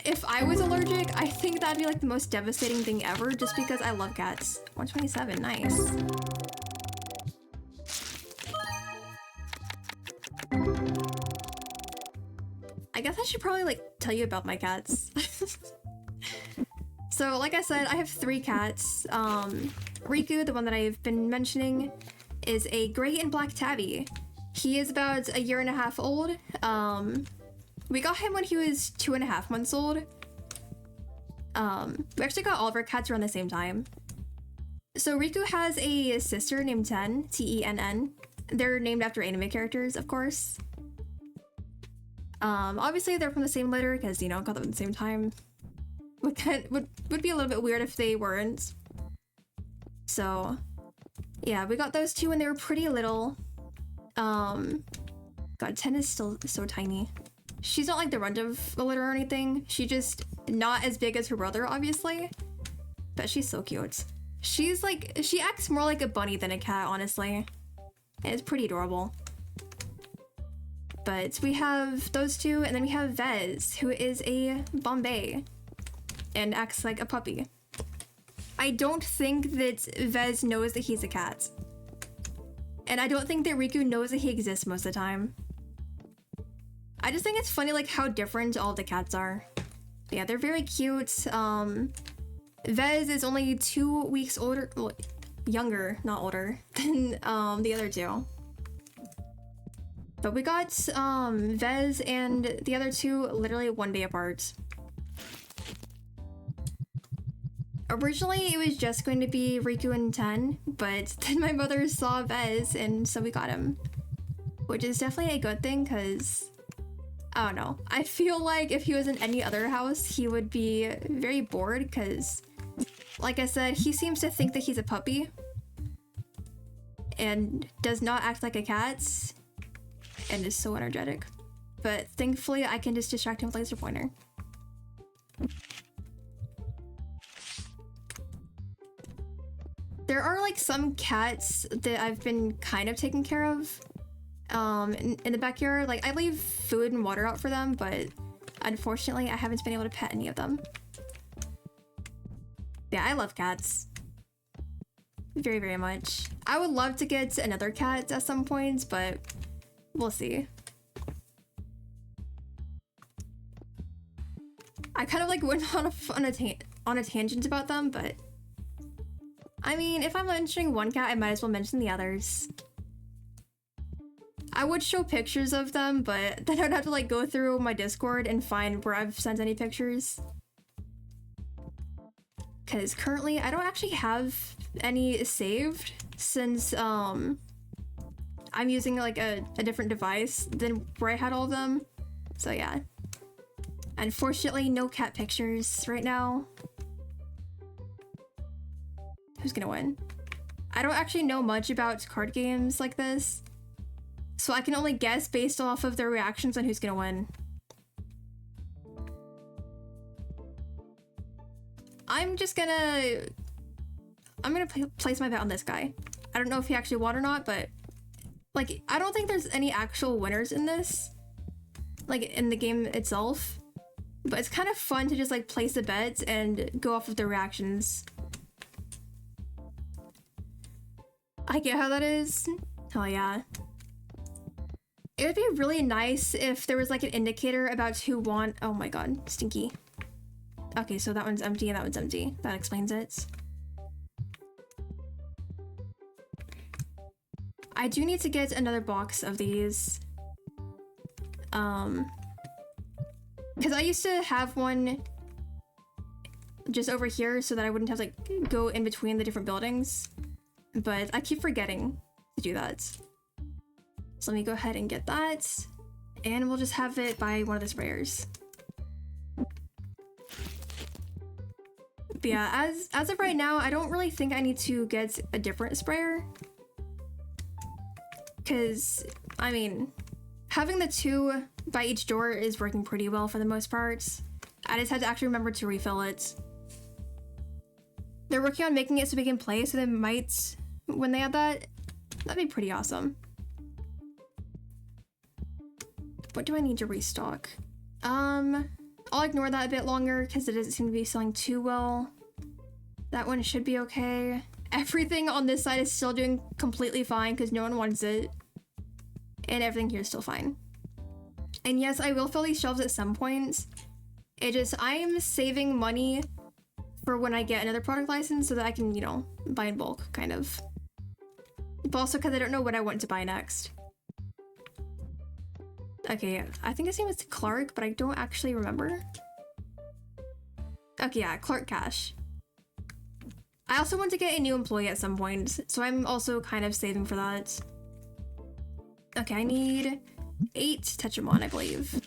[SPEAKER 1] if I was allergic, I think that'd be like the most devastating thing ever, just because I love cats. 127, nice. I guess I should probably like tell you about my cats. So like I said, I have 3 cats. Riku, the one that I've been mentioning, is a gray and black tabby. He is about 1.5 years old. We got him when he was 2.5 months old. We actually got all of our cats around the same time. So Riku has a sister named Ten, Tenn. They're named after anime characters, of course. Obviously they're from the same litter because, you know, got them at the same time. Would be a little bit weird if they weren't. So, yeah, we got those 2 when they were pretty little. God, Ten is still so tiny. She's not like the runt of the litter or anything. She's just not as big as her brother, obviously. But she's so cute. She's like, she acts more like a bunny than a cat, honestly. And it's pretty adorable. But we have those 2, and then we have Vez, who is a Bombay and acts like a puppy. I don't think that Vez knows that he's a cat. And I don't think that Riku knows that he exists most of the time. I just think it's funny like how different all the cats are. Yeah, they're very cute. Vez is only 2 weeks older, well, younger, not older, than the other 2. But we got Vez and the other 2 literally 1 day apart. Originally, it was just going to be Riku and Ten, but then my mother saw Vez, and so we got him. Which is definitely a good thing, because I don't know. I feel like if he was in any other house, he would be very bored, because like I said, he seems to think that he's a puppy and does not act like a cat and is so energetic. But thankfully, I can just distract him with laser pointer. There are like some cats that I've been kind of taking care of in the backyard. Like I leave food and water out for them, but unfortunately I haven't been able to pet any of them. Yeah, I love cats. Very, very much. I would love to get another cat at some point, but we'll see. I kind of like went on a tangent about them, but I mean, if I'm mentioning one cat, I might as well mention the others. I would show pictures of them, but then I'd have to like go through my Discord and find where I've sent any pictures. Because currently I don't actually have any saved since I'm using like a different device than where I had all of them. So yeah. Unfortunately, no cat pictures right now. Who's gonna win? I don't actually know much about card games like this, so I can only guess based off of their reactions on who's gonna win. I'm gonna place my bet on this guy. I don't know if he actually won or not, but like, I don't think there's any actual winners in this, like in the game itself, but it's kind of fun to just like place the bets and go off of their reactions. I get how that is. Hell yeah. It would be really nice if there was like an indicator about who won. Oh my god, stinky. Okay, so that one's empty and that one's empty. That explains it. I do need to get another box of these. Because I used to have one just over here so that I wouldn't have to like go in between the different buildings. But I keep forgetting to do that. So let me go ahead and get that. And we'll just have it by one of the sprayers. But yeah, as of right now, I don't really think I need to get a different sprayer. Because, I mean, having the 2 by each door is working pretty well for the most part. I just had to actually remember to refill it. They're working on making it so we can play, so they might, when they add that, that'd be pretty awesome. What do I need to restock? I'll ignore that a bit longer because it doesn't seem to be selling too well. That one should be okay. Everything on this side is still doing completely fine because no one wants it. And everything here is still fine. And yes, I will fill these shelves at some point. It just, I'm saving money for when I get another product license so that I can, you know, buy in bulk, kind of. But also because I don't know what I want to buy next. Okay, I think his name is Clark, but I don't actually remember. Okay, yeah, Clark Cash. I also want to get a new employee at some point, so I'm also kind of saving for that. Okay, I need 8 Tetramon, I believe.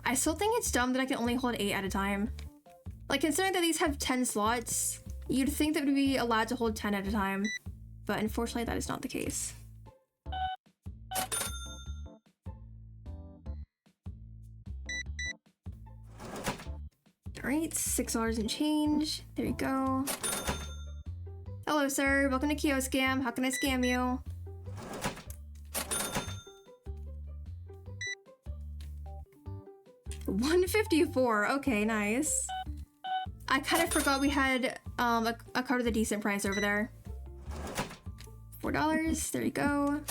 [SPEAKER 1] I still think it's dumb that I can only hold 8 at a time. Like, considering that these have 10 slots, you'd think that we'd be allowed to hold 10 at a time, but unfortunately that is not the case. Alright, $6 and change. There you go. Hello, sir. Welcome to Kiyoscam. How can I scam you? $154. Okay, nice. I kind of forgot we had a card with a decent price over there. $4. There you go.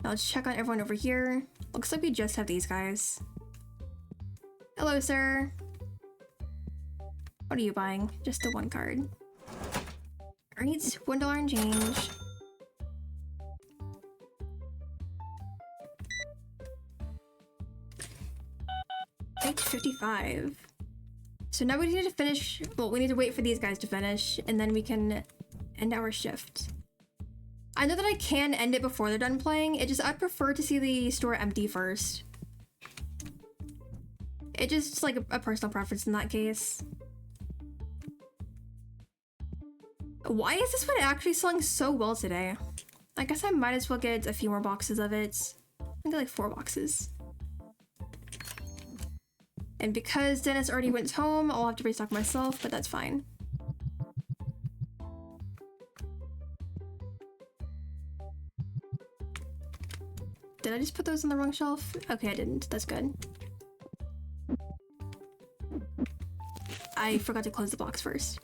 [SPEAKER 1] Now let's check on everyone over here. Looks like we just have these guys. Hello, sir. What are you buying? Just the 1 card. Alright, $1 and change. $8.55. So now we need to finish, well, we need to wait for these guys to finish, and then we can end our shift. I know that I can end it before they're done playing, it just, I'd prefer to see the store empty first. It's just like a personal preference in that case. Why is this one actually selling so well today? I guess I might as well get a few more boxes of it. I get like 4 boxes. And because Dennis already went home, I'll have to restock myself, but that's fine. Did I just put those on the wrong shelf? Okay, I didn't. That's good. I forgot to close the box first.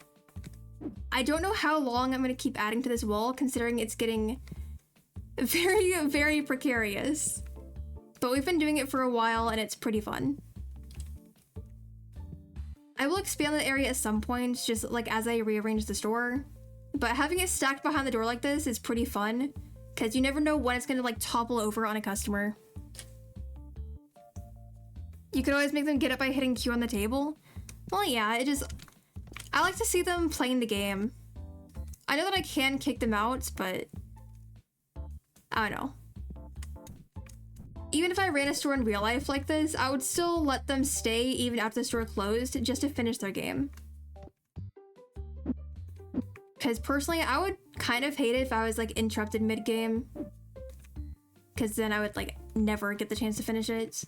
[SPEAKER 1] I don't know how long I'm going to keep adding to this wall, considering it's getting very, very precarious. But we've been doing it for a while, and it's pretty fun. I will expand the area at some point, just like as I rearrange the store. But having it stacked behind the door like this is pretty fun, because you never know when it's going to like topple over on a customer. You could always make them get up by hitting Q on the table. Well, yeah, I like to see them playing the game. I know that I can kick them out, but I don't know. Even if I ran a store in real life like this, I would still let them stay even after the store closed just to finish their game. Because personally, I would kind of hate it if I was like interrupted mid-game. Because then I would like never get the chance to finish it.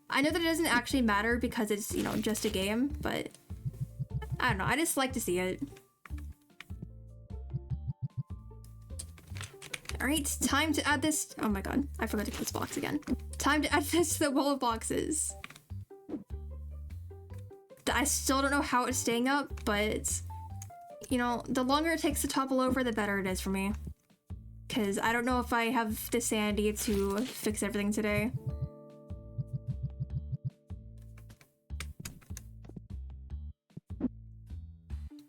[SPEAKER 1] I know that it doesn't actually matter because it's, you know, just a game, but I don't know, I just like to see it. Alright, time to add this. Oh my god, I forgot to put this box again. Time to add this to the wall of boxes. I still don't know how it's staying up, but you know, the longer it takes to topple over, the better it is for me. Because I don't know if I have the sanity to fix everything today.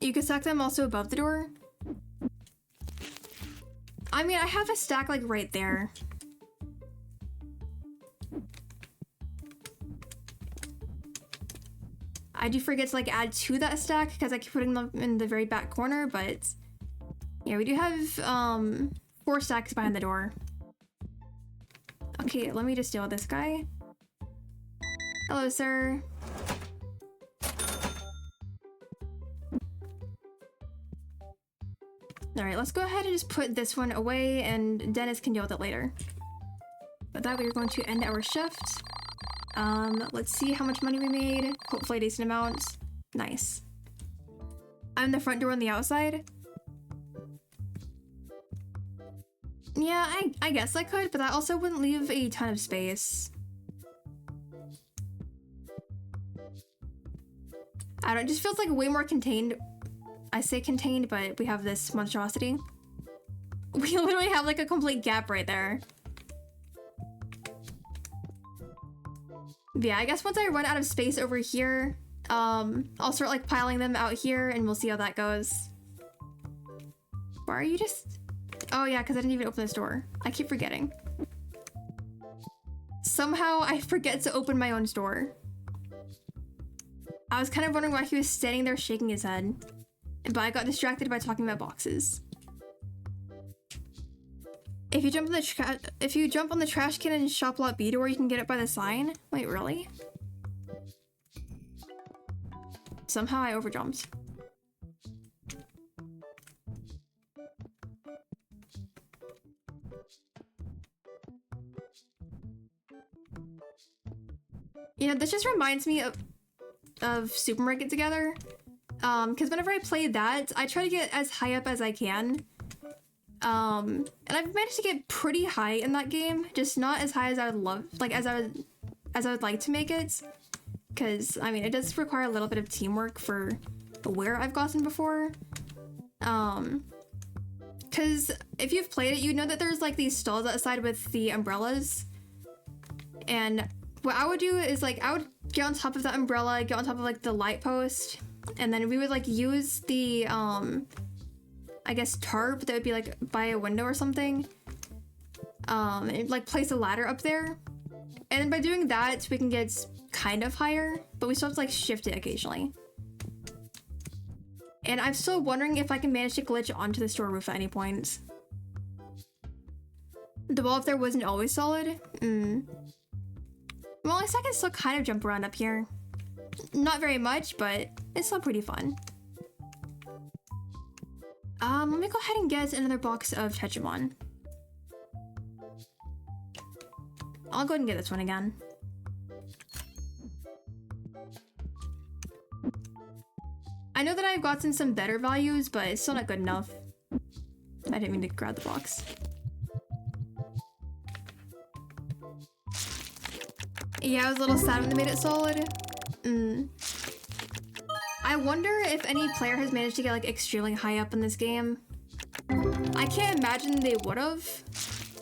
[SPEAKER 1] You can stack them also above the door. I mean, I have a stack like right there. I do forget to like add to that stack because I keep putting them in the very back corner, but yeah, we do have 4 stacks behind the door. Okay, let me just deal with this guy. Hello, sir. Alright, let's go ahead and just put this one away and Dennis can deal with it later. But that way we're going to end our shift. Let's see how much money we made. Hopefully a decent amount. Nice. I'm the front door on the outside. Yeah, I guess I could, but that also wouldn't leave a ton of space. I don't know, it just feels like way more contained. I say contained, but we have this monstrosity. We literally have like a complete gap right there. Yeah, I guess once I run out of space over here, I'll start like piling them out here and we'll see how that goes. Why are you just... Oh yeah, because I didn't even open this door. I keep forgetting. Somehow I forget to open my own store. I was kind of wondering why he was standing there shaking his head. But I got distracted by talking about boxes. If you jump on the trash can in shop lot B door, you can get it by the sign. Wait, really? Somehow I overjumped. You know, this just reminds me of Super Market Together. Because whenever I play that, I try to get as high up as I can. And I've managed to get pretty high in that game, just not as high as I would love, like as I would like to make it. Because I mean, it does require a little bit of teamwork for where I've gotten before. Because if you've played it, you know that there's like these stalls outside with the umbrellas. And what I would do is like I would get on top of the umbrella, get on top of like the light post. And then we would like use the, I guess tarp that would be like by a window or something. And like place a ladder up there. And then by doing that, we can get kind of higher, but we still have to like shift it occasionally. And I'm still wondering if I can manage to glitch onto the store roof at any point. The wall up there wasn't always solid. Well, I guess I can still kind of jump around up here. Not very much, but it's still pretty fun. Let me go ahead and get another box of Tetramon. I'll go ahead and get this one again. I know that I've gotten some better values, but it's still not good enough. I didn't mean to grab the box. Yeah, I was a little sad when they made it solid. I wonder if any player has managed to get like extremely high up in this game. I can't imagine they would have,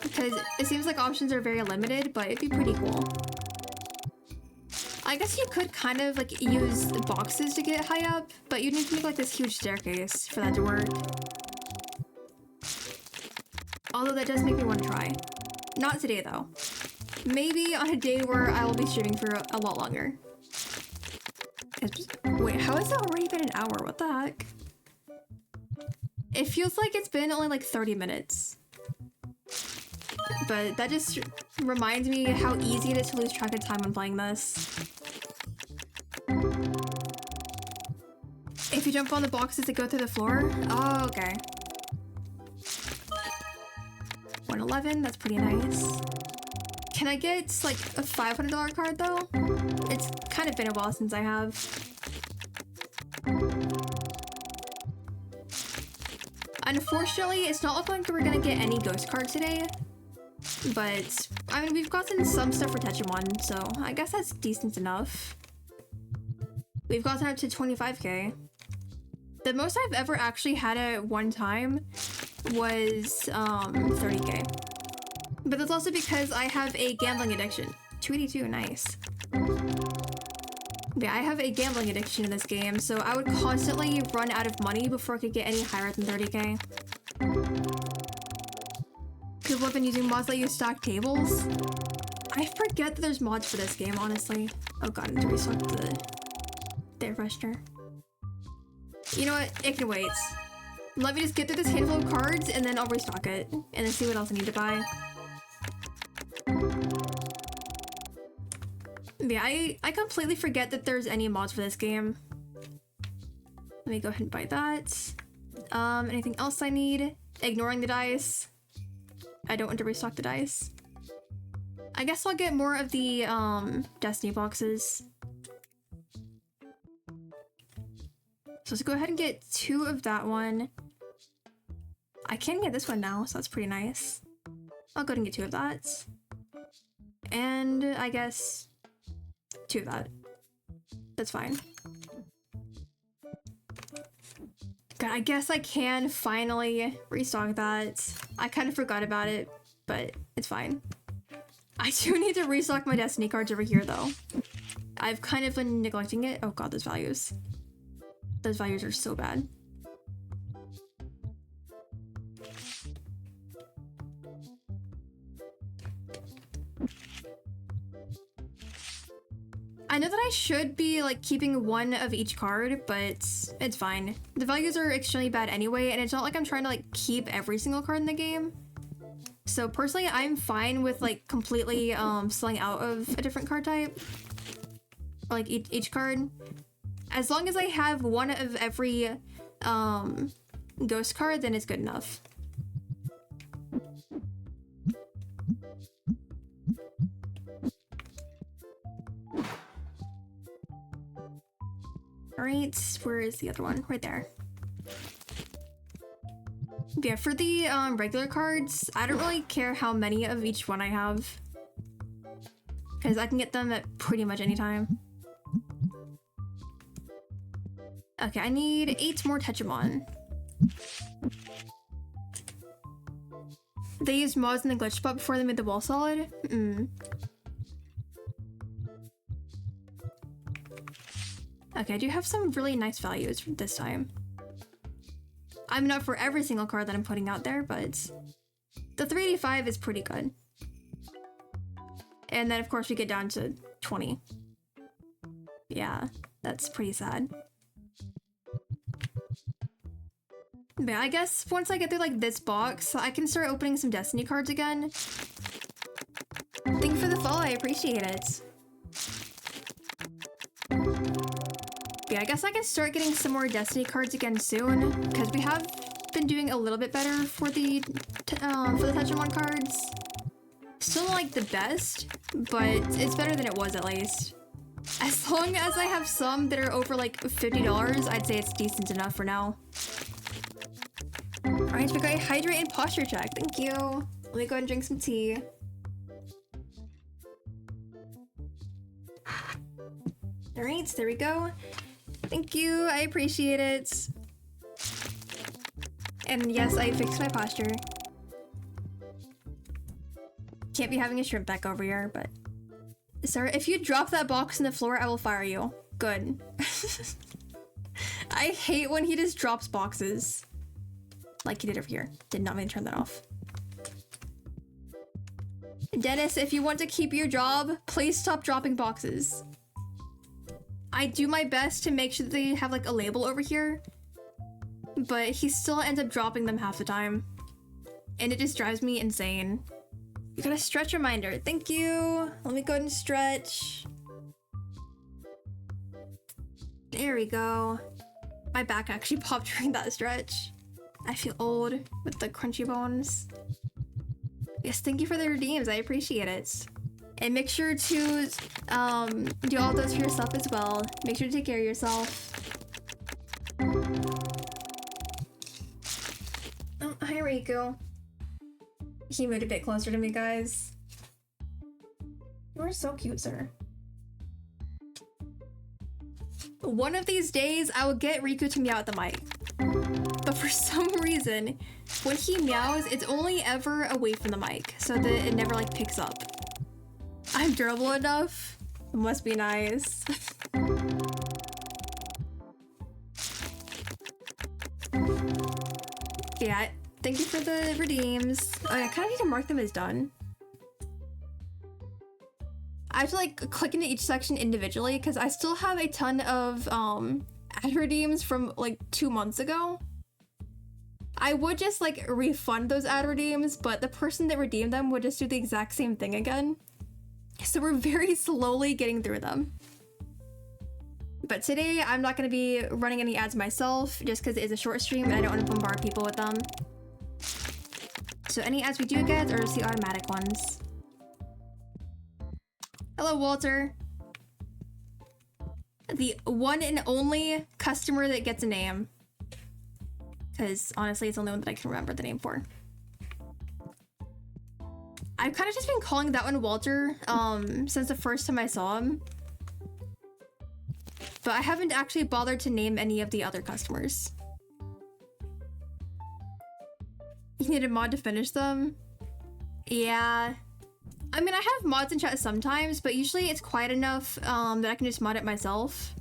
[SPEAKER 1] because it seems like options are very limited, but it'd be pretty cool. I guess you could kind of like use boxes to get high up, but you'd need to make like this huge staircase for that to work. Although that does make me want to try. Not today though. Maybe on a day where I will be streaming for a lot longer. Wait, how has it already been an hour? What the heck? It feels like it's been only like 30 minutes. But that just reminds me how easy it is to lose track of time when playing this. If you jump on the boxes that go through the floor? Oh, okay. 111, that's pretty nice. Can I get like a $500 card though? It's kind of been a while since I have. Unfortunately, it's not looking like we're gonna get any ghost cards today. But, I mean, we've gotten some stuff for Tetrimon, so I guess that's decent enough. We've gotten up to 25k. The most I've ever actually had at one time was 30k. But that's also because I have a gambling addiction. 282, nice. Yeah, I have a gambling addiction in this game, so I would constantly run out of money before I could get any higher than 30k. People have been using mods that use stacked tables. I forget that there's mods for this game, honestly. Oh god, I need to restock the freshener. You know what? It can wait. Let me just get through this handful of cards and then I'll restock it. And then see what else I need to buy. Yeah, I completely forget that there's any mods for this game. Let me go ahead and buy that. Anything else I need? Ignoring the dice. I don't want to restock the dice. I guess I'll get more of the Destiny boxes. So let's go ahead and get 2 of that one. I can get this one now, so that's pretty nice. I'll go ahead and get 2 of that. And I guess 2 of that. That's fine. God, I guess I can finally restock that. I kind of forgot about it, but it's fine. I do need to restock my Destiny cards over here, though. I've kind of been neglecting it. Oh god, those values. Those values are so bad. I know that I should be like keeping 1 of each card, but it's fine. The values are extremely bad anyway, and it's not like I'm trying to like keep every single card in the game. So personally, I'm fine with like completely selling out of a different card type. Or, like each card. As long as I have 1 of every ghost card, then it's good enough. Alright, where is the other one? Right there. Yeah, for the regular cards, I don't really care how many of each one I have. Because I can get them at pretty much any time. Okay, I need 8 more Tetrimon. They used mods in the glitch spot before they made the wall solid? Okay, I do have some really nice values this time. I'm not for every single card that I'm putting out there, but the 385 is pretty good. And then of course we get down to 20. Yeah, that's pretty sad. But yeah, I guess once I get through like this box, I can start opening some Destiny cards again. Thank you for the follow, I appreciate it. Yeah, I guess I can start getting some more Destiny cards again soon, because we have been doing a little bit better for the Tetrimon cards. Still not like the best, but it's better than it was at least. As long as I have some that are over like $50, I'd say it's decent enough for now. Alright, so we got a hydrate and posture check. Thank you. Let me go ahead and drink some tea. Alright, there we go. Thank you, I appreciate it. And yes, I fixed my posture. Can't be having a shrimp back over here, but... Sir, if you drop that box on the floor, I will fire you. Good. I hate when he just drops boxes. Like he did over here. Did not mean to turn that off. Dennis, if you want to keep your job, please stop dropping boxes. I do my best to make sure that they have like a label over here, but he still ends up dropping them half the time. And it just drives me insane. You got a stretch reminder. Thank you. Let me go ahead and stretch. There we go. My back actually popped during that stretch. I feel old with the crunchy bones. Yes, thank you for the redeems. I appreciate it. And make sure to do all those for yourself as well. Make sure to take care of yourself. Oh, hi Riku. He moved a bit closer to me, guys. You're so cute, sir. One of these days, I will get Riku to meow at the mic. But for some reason, when he meows, it's only ever away from the mic, so that it never like picks up. I'm durable enough? It must be nice. Yeah, thank you for the redeems. Oh, I kind of need to mark them as done. I have to like click into each section individually because I still have a ton of ad redeems from like 2 months ago. I would just like refund those ad redeems, but the person that redeemed them would just do the exact same thing again. So we're very slowly getting through them. But today I'm not going to be running any ads myself just because it is a short stream and I don't want to bombard people with them. So any ads we do get are just the automatic ones. Hello, Walter. The one and only customer that gets a name. Because honestly, it's the only one that I can remember the name for. I've kind of just been calling that one Walter since the first time I saw him. But I haven't actually bothered to name any of the other customers. You need a mod to finish them? Yeah. I mean, I have mods in chat sometimes, but usually it's quiet enough that I can just mod it myself.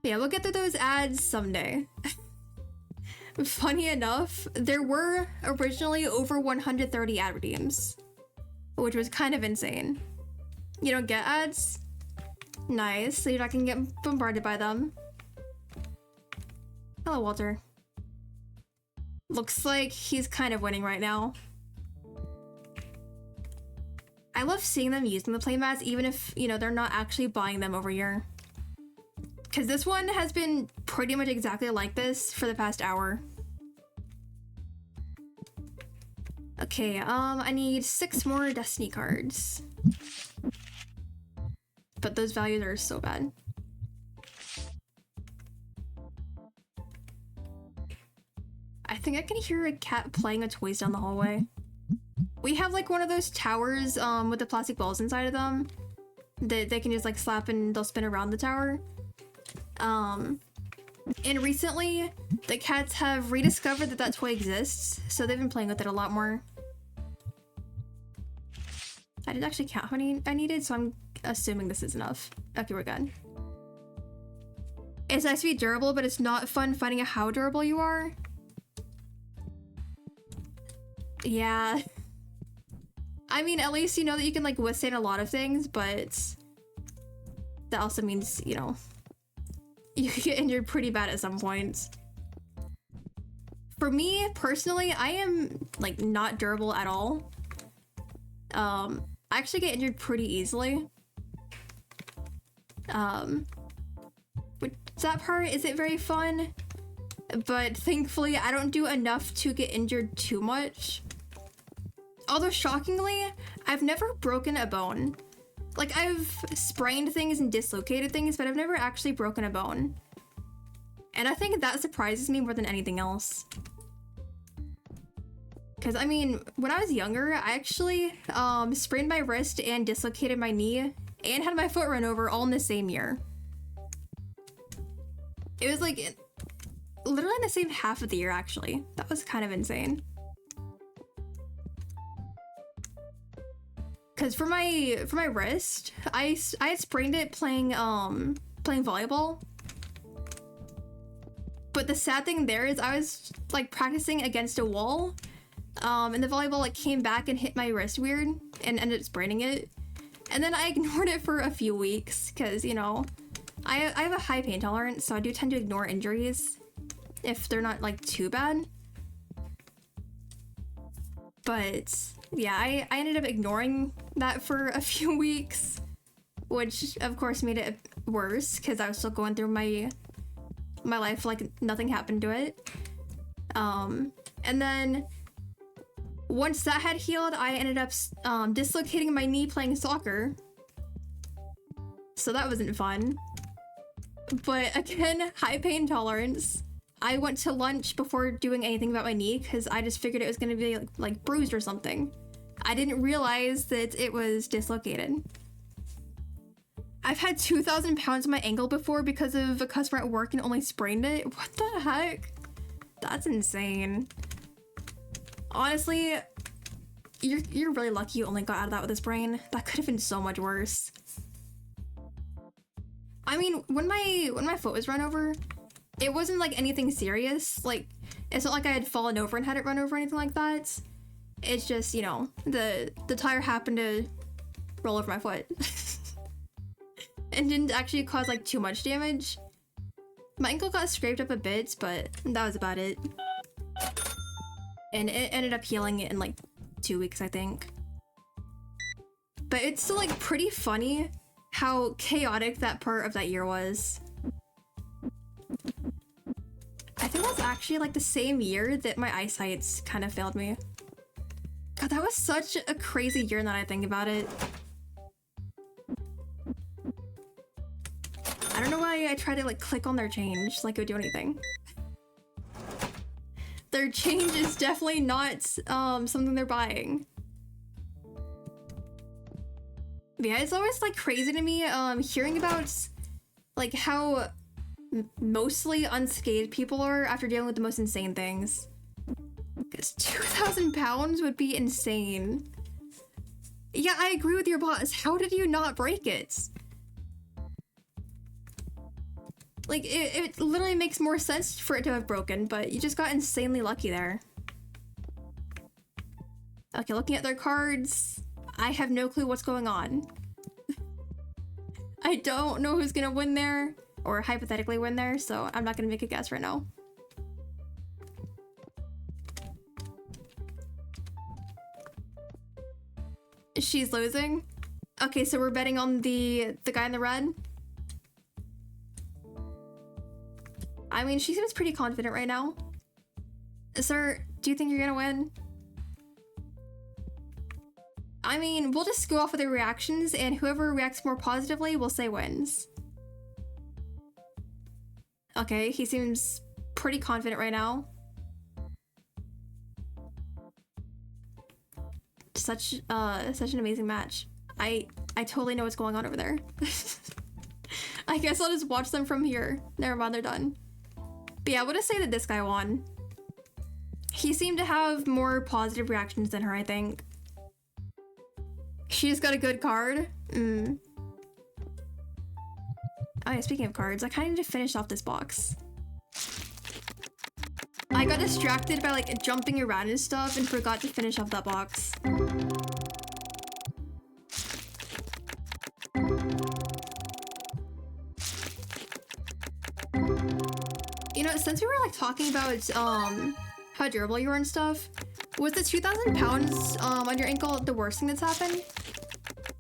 [SPEAKER 1] Yeah, we'll get through those ads someday. Funny enough, there were originally over 130 ad redeems, which was kind of insane. You don't get ads? Nice, so you're not gonna get bombarded by them. Hello, Walter. Looks like he's kind of winning right now. I love seeing them using the playmats, even if, you know, they're not actually buying them over here. Because this one has been pretty much exactly like this for the past hour. Okay, I need 6 more Destiny cards. But those values are so bad. I think I can hear a cat playing with toys down the hallway. We have like one of those towers with the plastic balls inside of them that they can just like slap and they'll spin around the tower. And recently the cats have rediscovered that that toy exists, so they've been playing with it a lot more. I didn't actually count how many I needed, so I'm assuming this is enough. Okay, we're good. It's nice to be durable, but it's not fun finding out how durable you are. Yeah. I mean, at least you know that you can like withstand a lot of things, but that also means, you know, you could get injured pretty bad at some points. For me, personally, I am like not durable at all. I actually get injured pretty easily. Which that part isn't very fun, but thankfully I don't do enough to get injured too much. Although shockingly, I've never broken a bone. Like, I've sprained things and dislocated things, but I've never actually broken a bone. And I think that surprises me more than anything else. Because, I mean, when I was younger, I actually sprained my wrist and dislocated my knee and had my foot run over all in the same year. It was like literally in the same half of the year, actually. That was kind of insane. Because for my wrist, I had sprained it playing volleyball. But the sad thing there is I was like practicing against a wall, and the volleyball like came back and hit my wrist weird and ended up spraining it. And then I ignored it for a few weeks because, you know, I have a high pain tolerance, so I do tend to ignore injuries if they're not like too bad. But yeah, I ended up ignoring that for a few weeks, which of course made it worse because I was still going through my life like nothing happened to it. And then Once that had healed, I ended up dislocating my knee playing soccer. So that wasn't fun. But again, high pain tolerance. I went to lunch before doing anything about my knee because I just figured it was going to be like bruised or something. I didn't realize that it was dislocated. I've had 2,000 pounds on my ankle before because of a customer at work and only sprained it. What the heck? That's insane. Honestly, you're really lucky you only got out of that with a sprain. That could have been so much worse. I mean, when my foot was run over, it wasn't like anything serious. Like, it's not like I had fallen over and had it run over or anything like that. It's just, you know, the tire happened to roll over my foot. And didn't actually cause like too much damage. My ankle got scraped up a bit, but that was about it. And it ended up healing in like 2 weeks, I think. But it's still like pretty funny how chaotic that part of that year was. I think that's actually like the same year that my eyesight's kind of failed me. God, that was such a crazy year now that I think about it. I don't know why I tried to like click on their change like it would do anything. Their change is definitely not something they're buying. But yeah, it's always like crazy to me hearing about like how mostly unscathed people are after dealing with the most insane things. Because 2,000 pounds would be insane. Yeah, I agree with your boss. How did you not break it? Like, it literally makes more sense for it to have broken, but you just got insanely lucky there. Okay, looking at their cards, I have no clue what's going on. I don't know who's gonna win there, or hypothetically win there, so I'm not gonna make a guess right now. She's losing? Okay, so we're betting on the guy in the red? I mean, she seems pretty confident right now. Sir, do you think you're gonna win? I mean, we'll just go off with the reactions, and whoever reacts more positively will say wins. Okay, he seems pretty confident right now. Such an amazing match. I totally know what's going on over there. I guess I'll just watch them from here. Never mind, they're done. But yeah, I would just say that this guy won. He seemed to have more positive reactions than her, I think. She's got a good card. Oh yeah, speaking of cards, I kind of need to finish off this box. I got distracted by like jumping around and stuff and forgot to finish off that box. You know, since we were like talking about how durable you were and stuff, was the 2,000 pounds on your ankle the worst thing that's happened?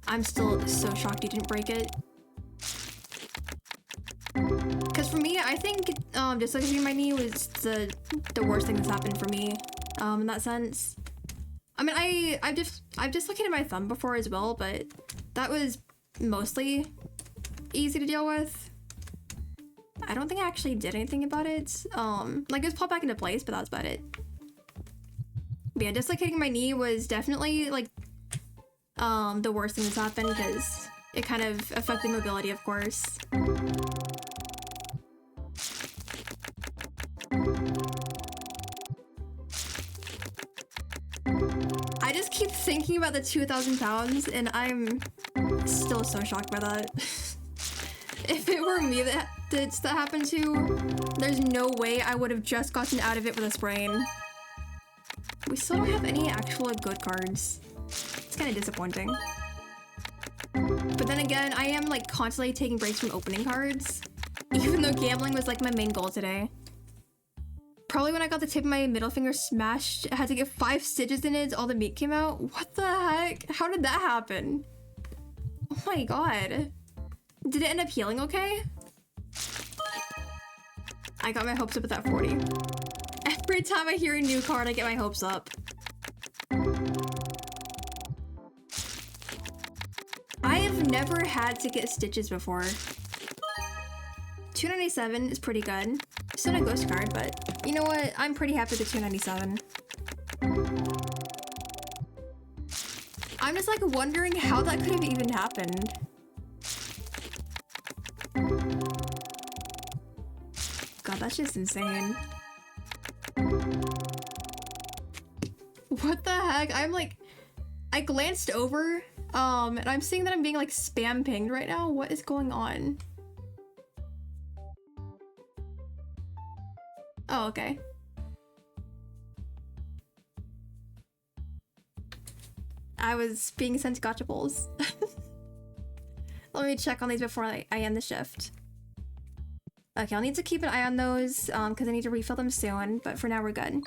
[SPEAKER 1] I'm still so shocked you didn't break it. Because for me, I think dislocating my knee was the worst thing that's happened for me in that sense. I mean, I've dislocated my thumb before as well, but that was mostly easy to deal with. I don't think I actually did anything about it. Like, it was popped back into place, but that was about it. But yeah, dislocating my knee was definitely, like, the worst thing that's happened, because it kind of affected mobility, of course. I just keep thinking about the 2,000 pounds, and I'm still so shocked by that. If it were me that happened to, there's no way I would have just gotten out of it with a sprain. We still don't have any actual good cards. It's kind of disappointing. But then again, I am like constantly taking breaks from opening cards, even though gambling was like my main goal today. Probably when I got the tip of my middle finger smashed, I had to get 5 stitches in it, all the meat came out. What the heck? How did that happen? Oh my god. Did it end up healing okay? I got my hopes up at that 40. Every time I hear a new card, I get my hopes up. never had to get stitches before. 297 is pretty good. Still a ghost card, but you know what? I'm pretty happy with the 297. I'm just like wondering how that could have even happened. God, that's just insane. What the heck? I'm like, I glanced over, and I'm seeing that I'm being like spam pinged right now. What is going on? Oh, okay. I was being sent gotcha balls. Let me check on these before I end the shift. Okay, I'll need to keep an eye on those because I need to refill them soon, but for now we're good.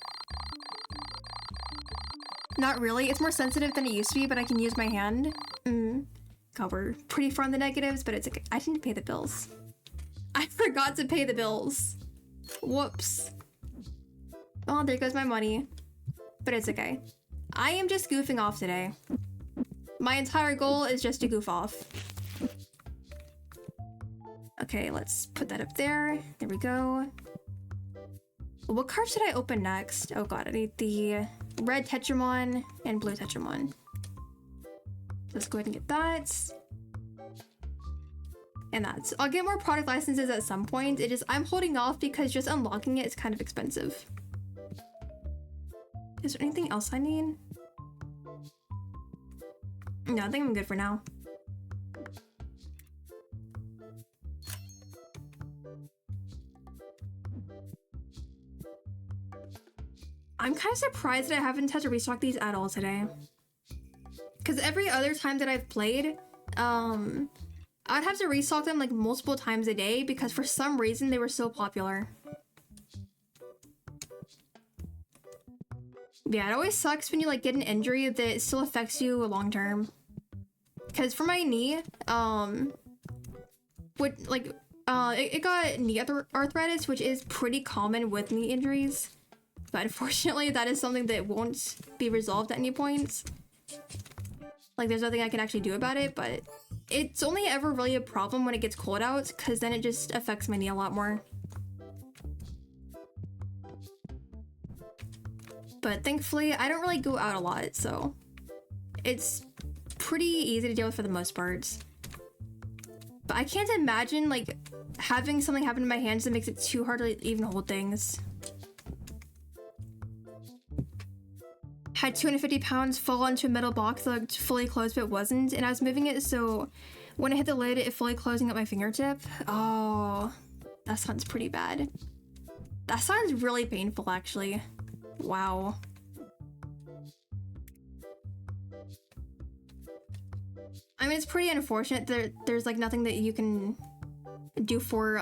[SPEAKER 1] Not really. It's more sensitive than it used to be, but I can use my hand. God, we're pretty far on the negatives, but it's okay. I didn't pay the bills. I forgot to pay the bills. Whoops. Oh, there goes my money. But it's okay. I am just goofing off today. My entire goal is just to goof off. Okay, let's put that up there. There we go. What card should I open next? Oh god, I need the red Tetramon and blue Tetramon. Let's go ahead and get that. And that's. I'll get more product licenses at some point. I'm holding off because just unlocking it is kind of expensive. Is there anything else I need? No, I think I'm good for now. I'm kind of surprised that I haven't had to restock these at all today. Because every other time that I've played, I'd have to restock them like multiple times a day because for some reason they were so popular. Yeah, it always sucks when you like get an injury that still affects you long term. Because for my knee, it got knee arthritis, which is pretty common with knee injuries. But unfortunately, that is something that won't be resolved at any point. Like, there's nothing I can actually do about it, but it's only ever really a problem when it gets cold out, because then it just affects my knee a lot more. But thankfully, I don't really go out a lot, so it's pretty easy to deal with for the most part. But I can't imagine, like, having something happen to my hands that makes it too hard to even hold things. Had 250 pounds fall into a metal box that looked fully closed but wasn't, and I was moving it so when I hit the lid, it fully closing at my fingertip. Oh, that sounds pretty bad. That sounds really painful, actually. Wow. I mean, it's pretty unfortunate that there's like nothing that you can do for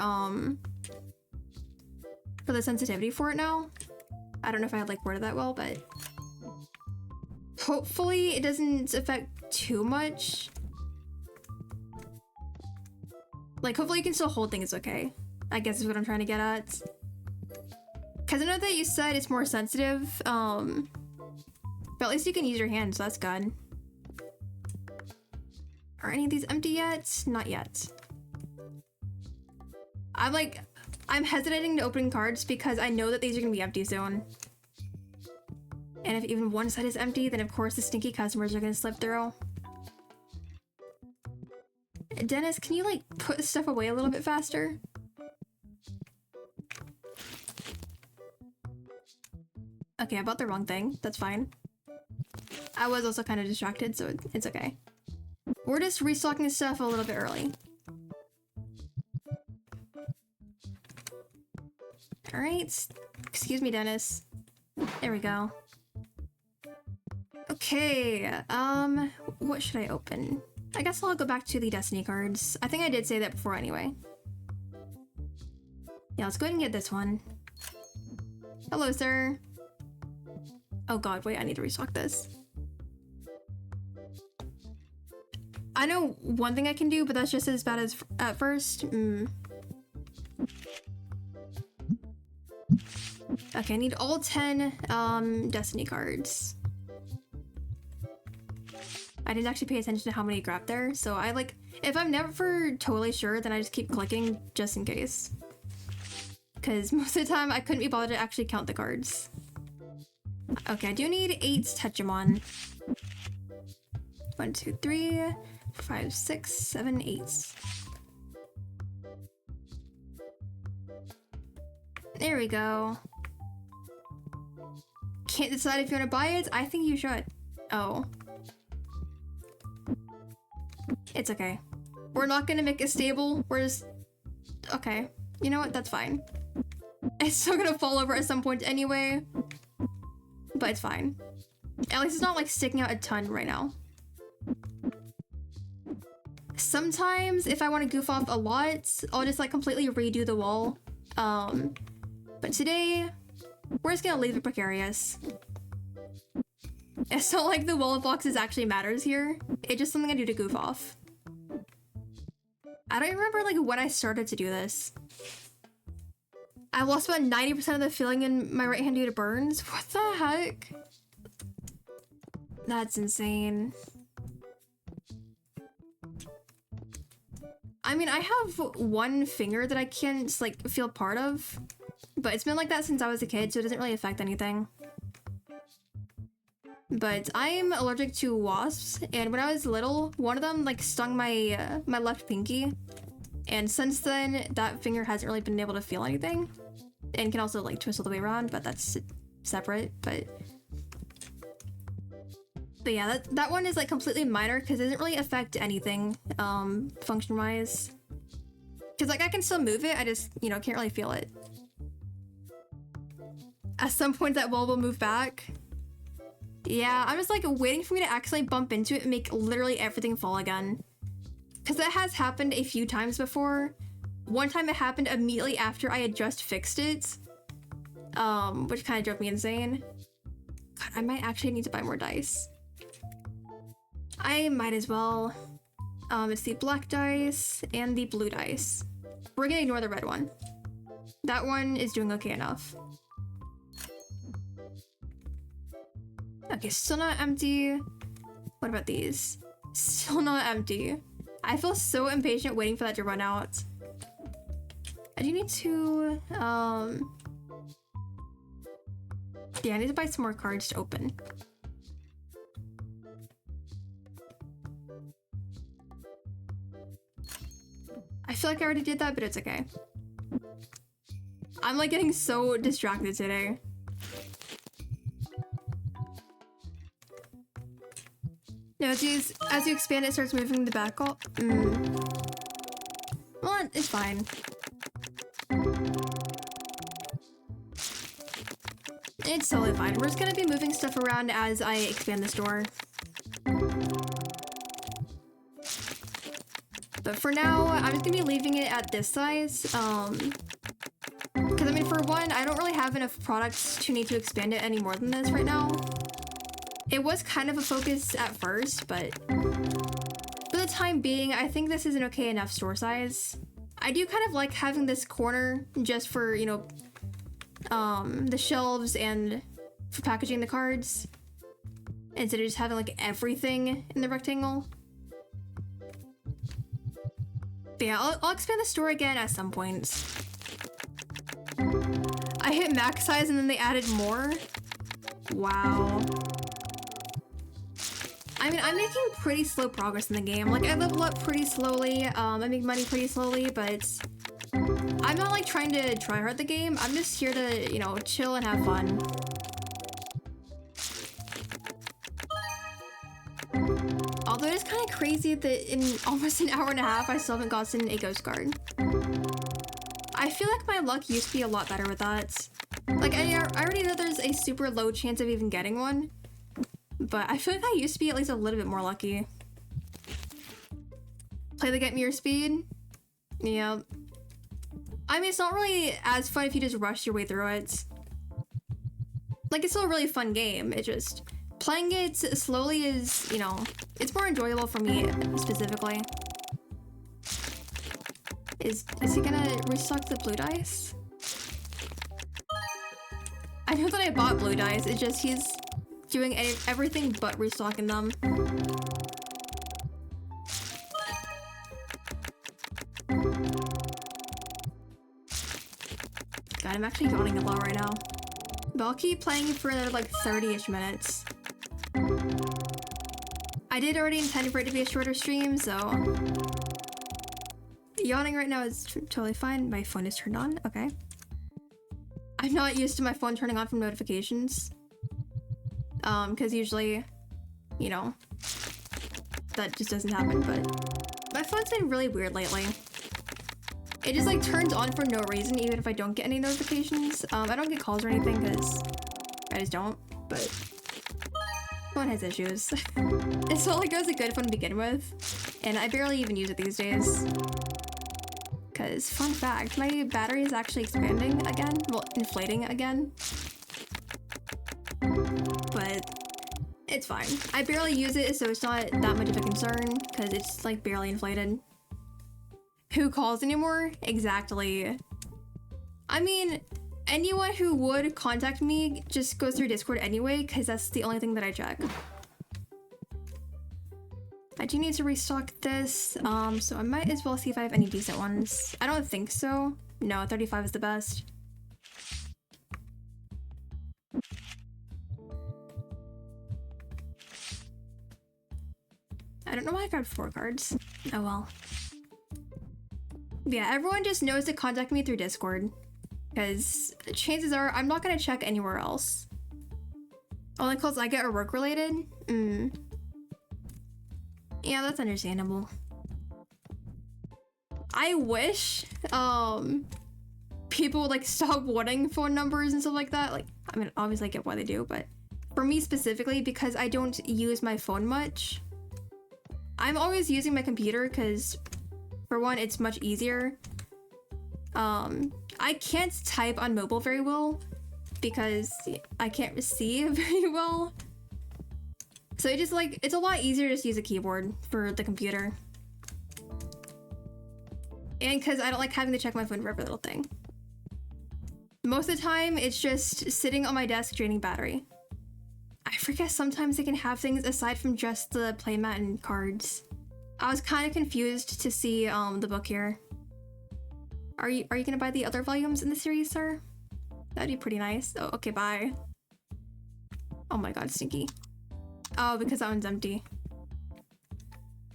[SPEAKER 1] the sensitivity for it now. I don't know if I like worded that well, but hopefully it doesn't affect too much. Like, hopefully you can still hold things okay, I guess is what I'm trying to get at. Because I know that you said it's more sensitive, but at least you can use your hands, so that's good. Are any of these empty yet? Not yet. I'm hesitating to open cards because I know that these are gonna be empty soon. And if even one side is empty, then of course the stinky customers are gonna slip through. Dennis, can you like put this stuff away a little bit faster? Okay, I bought the wrong thing. That's fine. I was also kind of distracted, so it's okay. We're just restocking stuff a little bit early. Alright. Excuse me, Dennis. There we go. Okay, what should I open? I guess I'll go back to the Destiny cards. I think I did say that before anyway. Yeah, let's go ahead and get this one. Hello, sir. Oh god, wait, I need to restock this. I know one thing I can do, but that's just as bad as at first. Okay, I need all 10 Destiny cards. I didn't actually pay attention to how many grabbed there, so I like, if I'm never totally sure, then I just keep clicking just in case. Because most of the time, I couldn't be bothered to actually count the cards. Okay, I do need 8 Tetramon. 1, 2, 3, 4, 5, 6, 7, 8. There we go. Can't decide if you want to buy it? I think you should. Oh. It's okay. We're not gonna make it stable. We're just... Okay. You know what? That's fine. It's still gonna fall over at some point anyway. But it's fine. At least it's not like sticking out a ton right now. Sometimes if I want to goof off a lot, I'll just like completely redo the wall. But today, we're just gonna leave it precarious. It's not like the wall of boxes actually matters here. It's just something I do to goof off. I don't remember like when I started to do this. I lost about 90% of the feeling in my right hand due to burns. What the heck? That's insane. I mean, I have one finger that I can't like feel part of, but it's been like that since I was a kid, so it doesn't really affect anything. But I'm allergic to wasps, and when I was little, one of them like stung my my left pinky, and since then that finger hasn't really been able to feel anything, and can also like twist all the way around, but that's separate. But yeah, that one is like completely minor because it doesn't really affect anything function wise. Because like I can still move it, I just, you know, can't really feel it. At some point that wall will move back. Yeah, I'm just like waiting for me to accidentally bump into it and make literally everything fall again. Because that has happened a few times before. One time it happened immediately after I had just fixed it. Which kind of drove me insane. God, I might actually need to buy more dice. I might as well. It's the black dice and the blue dice. We're gonna ignore the red one. That one is doing okay enough. Okay, still not empty. What about these? Still not empty. I feel so impatient waiting for that to run out. I do need to, yeah, I need to buy some more cards to open. I feel like I already did that, but it's okay. I'm like getting so distracted today. No, as you expand, it starts moving the back. Well, it's fine. It's totally fine. We're just gonna be moving stuff around as I expand the store. But for now, I'm just gonna be leaving it at this size. Because I mean, for one, I don't really have enough products to need to expand it any more than this right now. It was kind of a focus at first, but for the time being, I think this is an okay enough store size. I do kind of like having this corner just for, you know, the shelves and for packaging the cards, instead of just having like everything in the rectangle. But yeah, I'll expand the store again at some point. I hit max size and then they added more. Wow. I mean, I'm making pretty slow progress in the game. Like, I level up pretty slowly, I make money pretty slowly, but I'm not, like, trying to try-hard the game. I'm just here to, you know, chill and have fun. Although it's kind of crazy that in almost an hour and a half, I still haven't gotten a ghost card. I feel like my luck used to be a lot better with that. Like, I already know there's a super low chance of even getting one. But I feel like I used to be at least a little bit more lucky. Play the get me your speed? Yeah. I mean, it's not really as fun if you just rush your way through it. Like, it's still a really fun game. It just... Playing it slowly is, you know, it's more enjoyable for me, specifically. Is he gonna restock the blue dice? I know that I bought blue dice, it's just he's doing everything but restocking them. god, I'm actually yawning a lot right now. But I'll keep playing for another like 30-ish minutes. I did already intend for it to be a shorter stream, so... Yawning right now is totally fine. My phone is turned on, okay. I'm not used to my phone turning on from notifications. Because usually, you know, that just doesn't happen, but my phone's been really weird lately. It just like turns on for no reason, even if I don't get any notifications. I don't get calls or anything because I just don't, but phone has issues. It's not like it was a good phone to begin with, and I barely even use it these days. Because, fun fact, my battery is actually expanding again, well, inflating again. But it's fine. I barely use it, so it's not that much of a concern, because it's like barely inflated. Who calls anymore? Exactly. I mean, anyone who would contact me just goes through Discord anyway, because that's the only thing that I check. I do need to restock this, so I might as well see if I have any decent ones. I don't think so. No, 35 is the best. I don't know why I grabbed 4 cards. Oh well. Yeah, everyone just knows to contact me through Discord, because chances are I'm not gonna check anywhere else. Only calls I get are work related. Yeah, that's understandable. I wish people would like stop wanting phone numbers and stuff like that. Like, I mean, obviously I get why they do, but for me specifically, because I don't use my phone much, I'm always using my computer because, for one, it's much easier. I can't type on mobile very well because I can't receive very well. So it just like, it's a lot easier to just use a keyboard for the computer. And because I don't like having to check my phone for every little thing. Most of the time, it's just sitting on my desk draining battery. I forget sometimes they can have things aside from just the playmat and cards. I was kind of confused to see the book here. Are you gonna buy the other volumes in the series, sir? That'd be pretty nice. Oh, okay, bye. Oh my god, stinky. Oh, because that one's empty.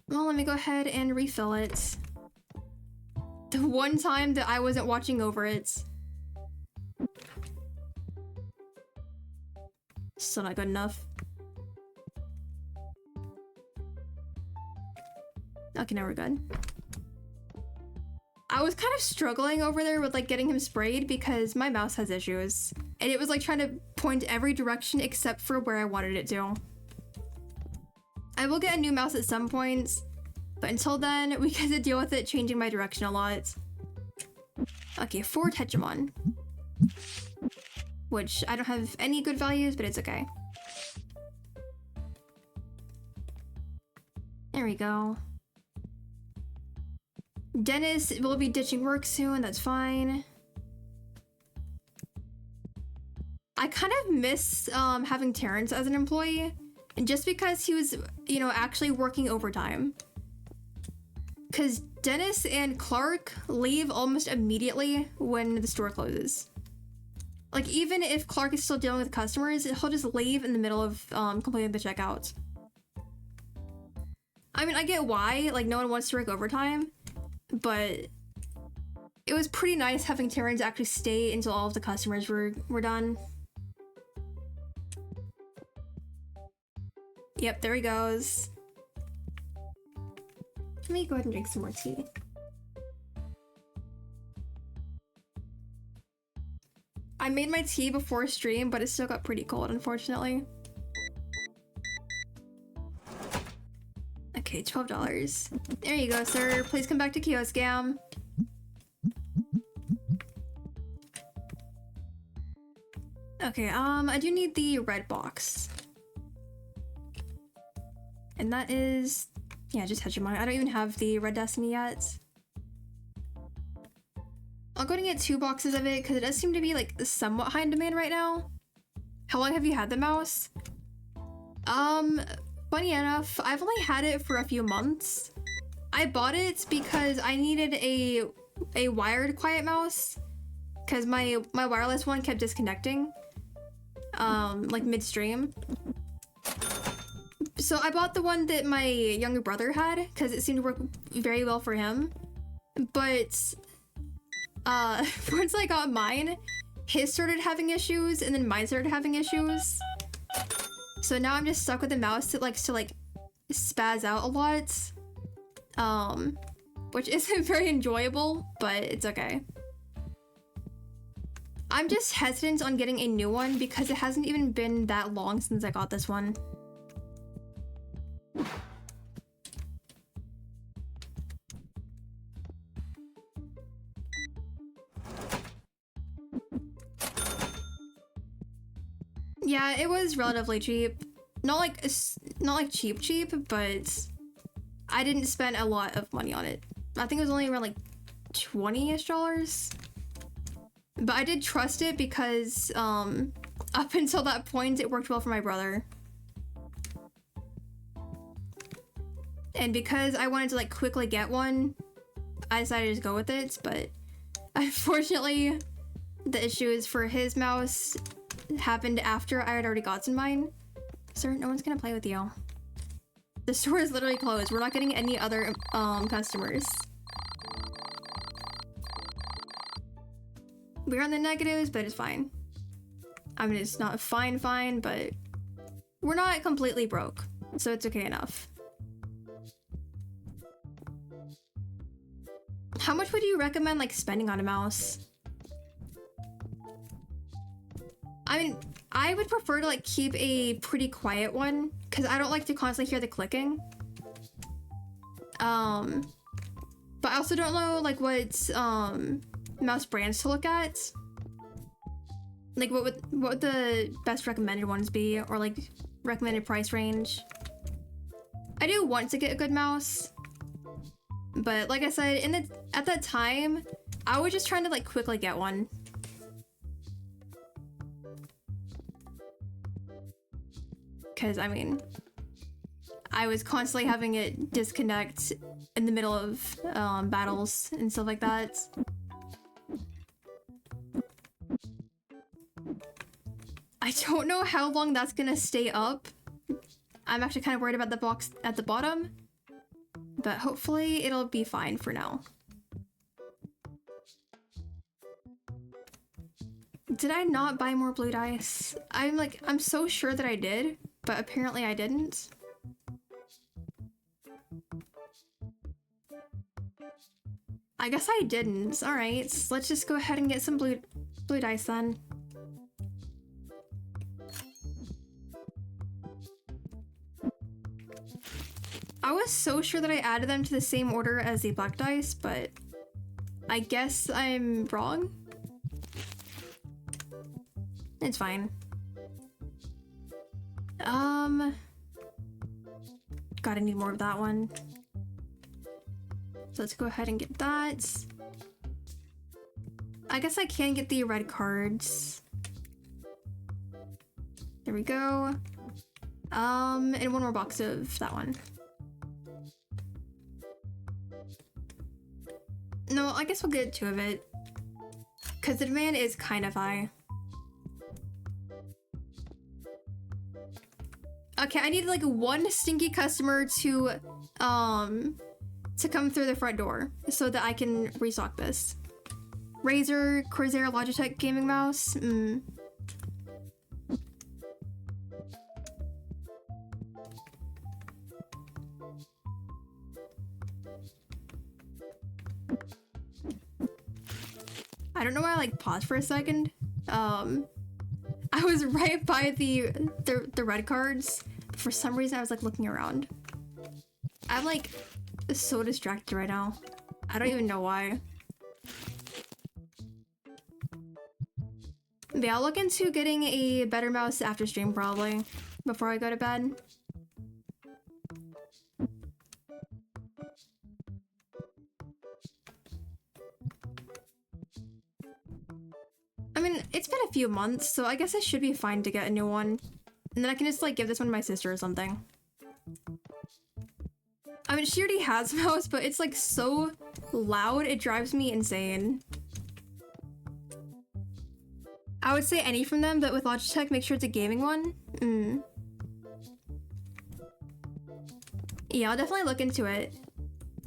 [SPEAKER 1] Well, let me go ahead and refill it. The one time that I wasn't watching over it. Still not good enough. Okay, now we're good. I was kind of struggling over there with like getting him sprayed because my mouse has issues. And it was like trying to point every direction except for where I wanted it to. I will get a new mouse at some point, but until then, we get to deal with it changing my direction a lot. Okay, 4 Tetramon. Which I don't have any good values, but it's okay. There we go. Dennis will be ditching work soon, that's fine. I kind of miss having Terrence as an employee. And just because he was, you know, actually working overtime. Because Dennis and Clark leave almost immediately when the store closes. Like, even if Clark is still dealing with customers, he'll just leave in the middle of completing the checkout. I mean, I get why, like, no one wants to work overtime, but it was pretty nice having Terrence actually stay until all of the customers were done. Yep, there he goes. Let me go ahead and drink some more tea. I made my tea before stream, but it still got pretty cold, unfortunately. Okay, $12. There you go, sir. Please come back to Kioskam. Okay, I do need the red box. And that is... yeah, just Hegemon. I don't even have the Red Destiny yet. I'll go and get 2 boxes of it, because it does seem to be, like, somewhat high in demand right now. How long have you had the mouse? Funny enough, I've only had it for a few months. I bought it because I needed a wired quiet mouse, because my wireless one kept disconnecting, like midstream. So I bought the one that my younger brother had because it seemed to work very well for him. But once I got mine, his started having issues and then mine started having issues. So now I'm just stuck with a mouse that likes to like spaz out a lot. Which isn't very enjoyable, but it's okay. I'm just hesitant on getting a new one because it hasn't even been that long since I got this one. Yeah, it was relatively cheap. Not like cheap, but I didn't spend a lot of money on it. I think it was only around like $20-ish. But I did trust it because up until that point it worked well for my brother. And because I wanted to like quickly get one, I decided to just go with it, but unfortunately the issues for his mouse happened after I had already gotten mine. Sir, no one's gonna play with you. The store is literally closed. We're not getting any other customers. We're on the negatives, but it's fine. I mean, it's not fine, but we're not completely broke, so it's okay enough. How much would you recommend like spending on a mouse? I mean, I would prefer to like keep a pretty quiet one because I don't like to constantly hear the clicking. But I also don't know like what mouse brands to look at. Like what would the best recommended ones be, or like recommended price range? I do want to get a good mouse, but like I said, at that time, I was just trying to like quickly get one. Because I mean, I was constantly having it disconnect in the middle of battles and stuff like that. I don't know how long that's gonna stay up. I'm actually kind of worried about the box at the bottom, but hopefully it'll be fine for now. Did I not buy more blue dice? I'm so sure that I did, but apparently I didn't. I guess I didn't. All right, let's just go ahead and get some blue dice then. I was so sure that I added them to the same order as the black dice, but I guess I'm wrong. It's fine. Gotta need more of that one. So let's go ahead and get that. I guess I can get the red cards. There we go. And one more box of that one. No, I guess we'll get two of it, because the demand is kind of high. Okay, I need like one stinky customer to come through the front door so that I can restock this. Razer Corsair Logitech gaming mouse. I don't know why I like paused for a second. I was right by the red cards. For some reason I was like looking around. I'm like so distracted right now. I don't even know why. But yeah, I'll look into getting a better mouse after stream probably, before I go to bed. I mean, it's been a few months, so I guess I should be fine to get a new one. And then I can just like give this one to my sister or something. I mean, she already has a mouse, but it's like so loud, it drives me insane. I would say any from them, but with Logitech, make sure it's a gaming one. Yeah, I'll definitely look into it.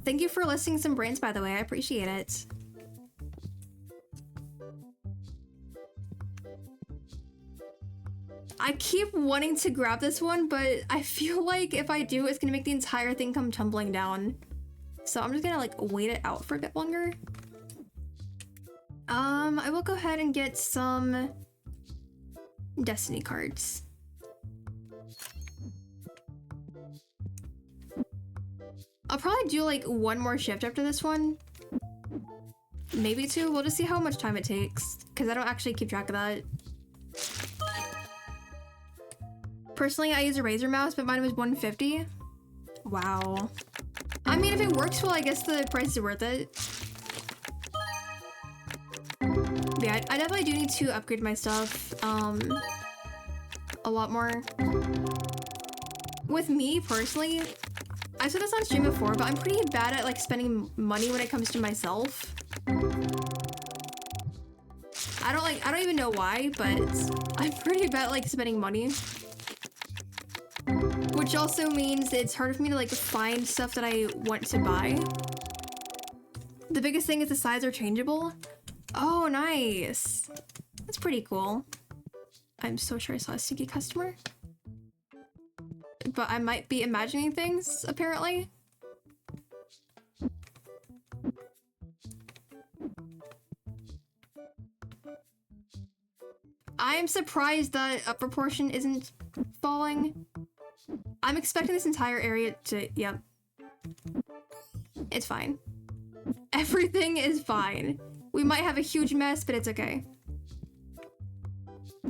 [SPEAKER 1] Thank you for listing some brands, by the way. I appreciate it. I keep wanting to grab this one, but I feel like if I do, it's gonna make the entire thing come tumbling down. So I'm just gonna like wait it out for a bit longer. I will go ahead and get some Destiny cards. I'll probably do like one more shift after this one. Maybe two. We'll just see how much time it takes, because I don't actually keep track of that. Personally, I use a Razer mouse, but mine was $150. Wow. I mean, if it works well, I guess the price is worth it. Yeah, I definitely do need to upgrade my stuff a lot more. With me, personally, I said this on stream before, but I'm pretty bad at like spending money when it comes to myself. I don't even know why, but I'm pretty bad at like spending money. Which also means it's harder for me to like find stuff that I want to buy. The biggest thing is the sides are changeable. Oh, nice. That's pretty cool. I'm so sure I saw a sneaky customer. But I might be imagining things, apparently. I'm surprised that upper portion isn't falling. I'm expecting this entire area to... Yep. It's fine. Everything is fine. We might have a huge mess, but it's okay.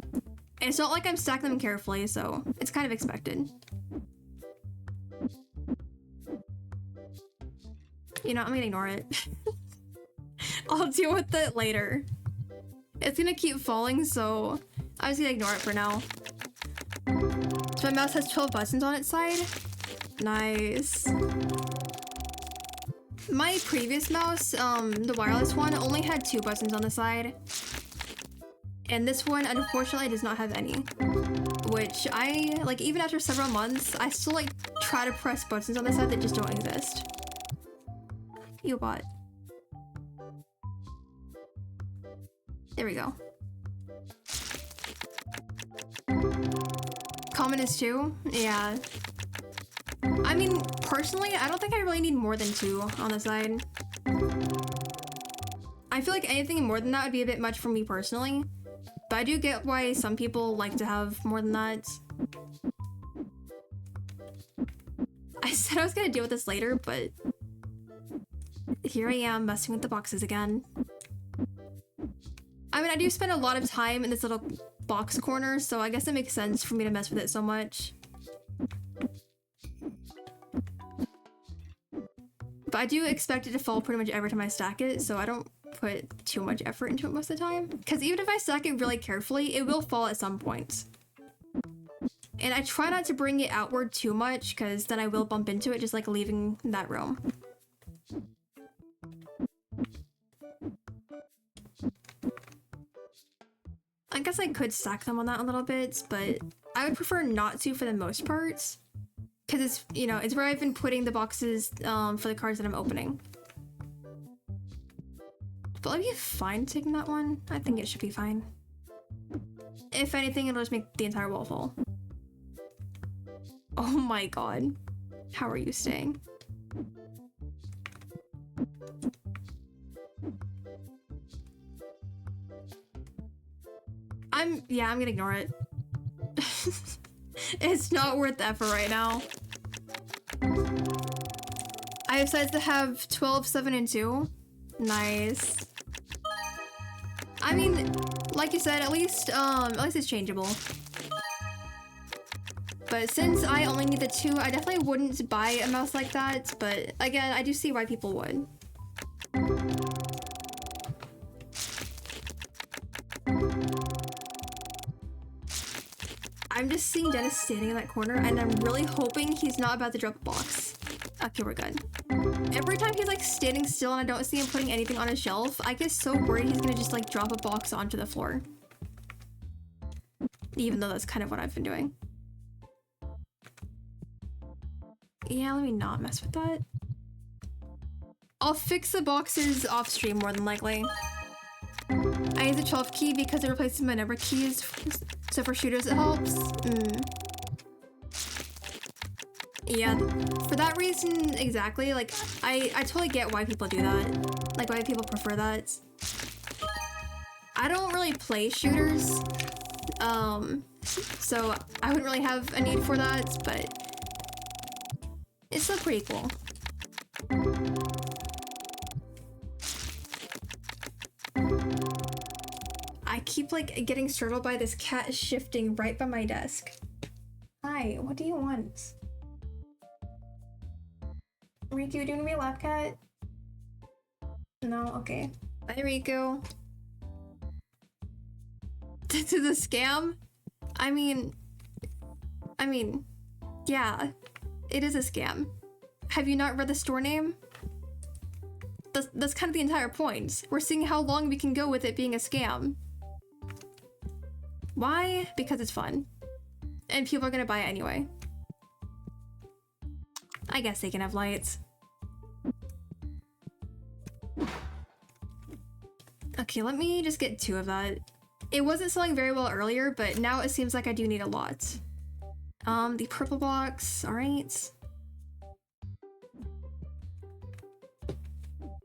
[SPEAKER 1] And it's not like I'm stacking them carefully, so it's kind of expected. You know, I'm gonna ignore it. I'll deal with it later. It's gonna keep falling, so I'm just gonna ignore it for now. So my mouse has 12 buttons on its side. Nice. My previous mouse, the wireless one, only had 2 buttons on the side. And this one, unfortunately, does not have any. Which I, like, even after several months, I still, like, try to press buttons on the side that just don't exist. You bot. There we go. Common is 2? Yeah. I mean, personally, I don't think I really need more than 2 on the side. I feel like anything more than that would be a bit much for me personally. But I do get why some people like to have more than that. I said I was gonna deal with this later, but here I am messing with the boxes again. I mean, I do spend a lot of time in this little box corner, so I guess it makes sense for me to mess with it so much. But I do expect it to fall pretty much every time I stack it, so I don't put too much effort into it most of the time. Because even if I stack it really carefully, it will fall at some point. And I try not to bring it outward too much, because then I will bump into it, just like leaving that room. I guess I could stack them on that a little bit, but I would prefer not to for the most part. Because it's, you know, it's where I've been putting the boxes for the cards that I'm opening. But I'll be fine taking that one. I think it should be fine. If anything, it'll just make the entire wall fall. Oh my god. How are you staying? Yeah, I'm gonna ignore it. It's not worth the effort right now. I have sizes that have 12, 7, and 2. Nice. I mean, like you said, at least it's changeable. But since I only need the 2, I definitely wouldn't buy a mouse like that. But again, I do see why people would. I'm just seeing Dennis standing in that corner, and I'm really hoping he's not about to drop a box. Okay, we're good. Every time he's like standing still and I don't see him putting anything on his shelf, I get so worried he's gonna just like drop a box onto the floor. even though that's kind of what I've been doing. Yeah, let me not mess with that. I'll fix the boxes off stream more than likely. I use the 12 key because it replaces my number keys, so for shooters it helps. Yeah, for that reason exactly, like, I totally get why people do that. Like, why people prefer that. I don't really play shooters, so I wouldn't really have a need for that, but it's still pretty cool. I keep, like, getting startled by this cat shifting right by my desk. Hi, what do you want? Riku, do you want to be a lap cat? No? Okay. Bye, Riku. This is a scam? I mean, yeah, it is a scam. Have you not read the store name? That's kind of the entire point. We're seeing how long we can go with it being a scam. Why? Because it's fun. And people are gonna buy it anyway. I guess they can have lights. Okay, let me just get 2 of that. It wasn't selling very well earlier, but now it seems like I do need a lot. The purple box, alright.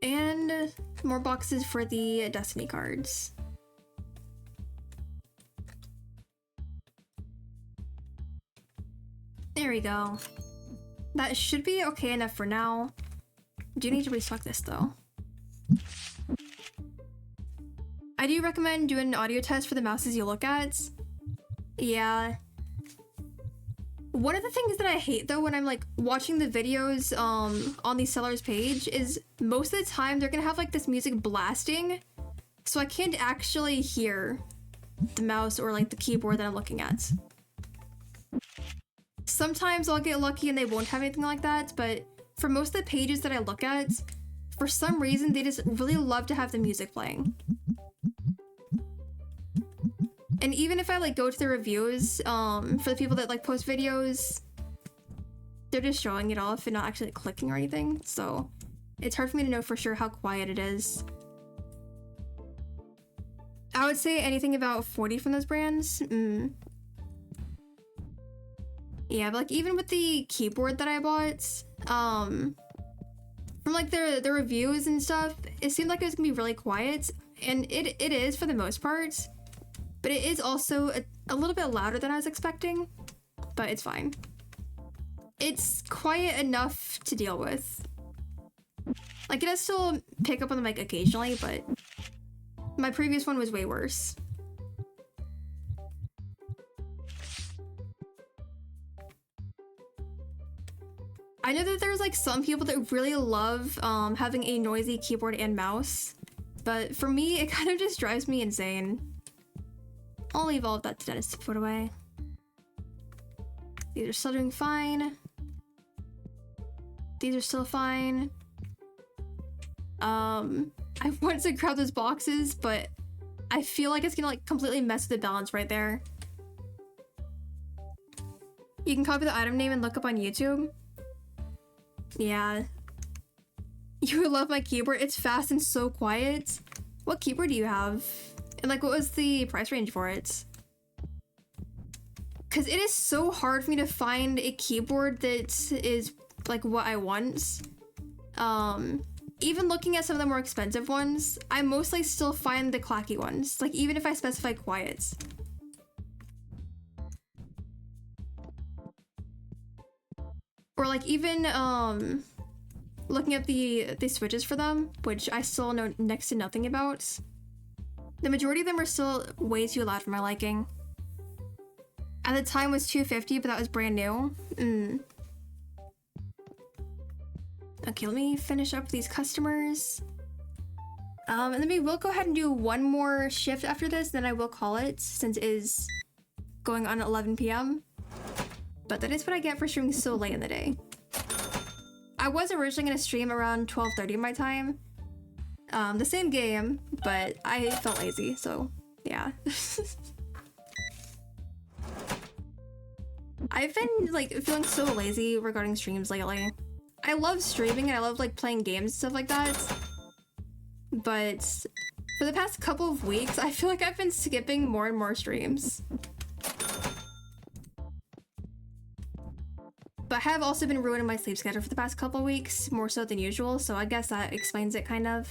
[SPEAKER 1] And more boxes for the Destiny cards. There we go. That should be okay enough for now. Do need to restock this though. I do recommend doing an audio test for the mouses you look at. Yeah. One of the things that I hate though when I'm like watching the videos on the seller's page is most of the time they're gonna have like this music blasting, so I can't actually hear the mouse or like the keyboard that I'm looking at. Sometimes I'll get lucky and they won't have anything like that, but for most of the pages that I look at, for some reason they just really love to have the music playing. And even if I like go to the reviews for the people that like post videos, they're just showing it off and not actually clicking or anything, so it's hard for me to know for sure how quiet it is. I would say anything about 40 from those brands. Yeah, but like even with the keyboard that I bought, from like the reviews and stuff, it seemed like it was gonna be really quiet, and it is for the most part, but it is also a little bit louder than I was expecting, but it's fine. It's quiet enough to deal with. Like it does still pick up on the mic occasionally, but my previous one was way worse. I know that there's like some people that really love having a noisy keyboard and mouse, but for me, it kind of just drives me insane. I'll leave all of that to Dennis to put away. These are still doing fine. These are still fine. I want to grab those boxes, but I feel like it's gonna like completely mess with the balance right there. You can copy the item name and look up on YouTube. Yeah. You would love my keyboard. It's fast and so quiet. What keyboard do you have? And like, what was the price range for it? Because it is so hard for me to find a keyboard that is like what I want. Even looking at some of the more expensive ones, I mostly still find the clacky ones. Like even if I specify quiet. Or like even looking at the switches for them, which I still know next to nothing about. The majority of them are still way too loud for my liking. At the time was $250, but that was brand new. Okay, let me finish up these customers. And then we will go ahead and do one more shift after this, then I will call it, since it is going on at 11 p.m. But that is what I get for streaming so late in the day. I was originally going to stream around 12:30 my time. The same game, but I felt lazy, so yeah. I've been like feeling so lazy regarding streams lately. I love streaming and I love like playing games and stuff like that. But for the past couple of weeks, I feel like I've been skipping more and more streams. But I have also been ruining my sleep schedule for the past couple of weeks, more so than usual, so I guess that explains it kind of.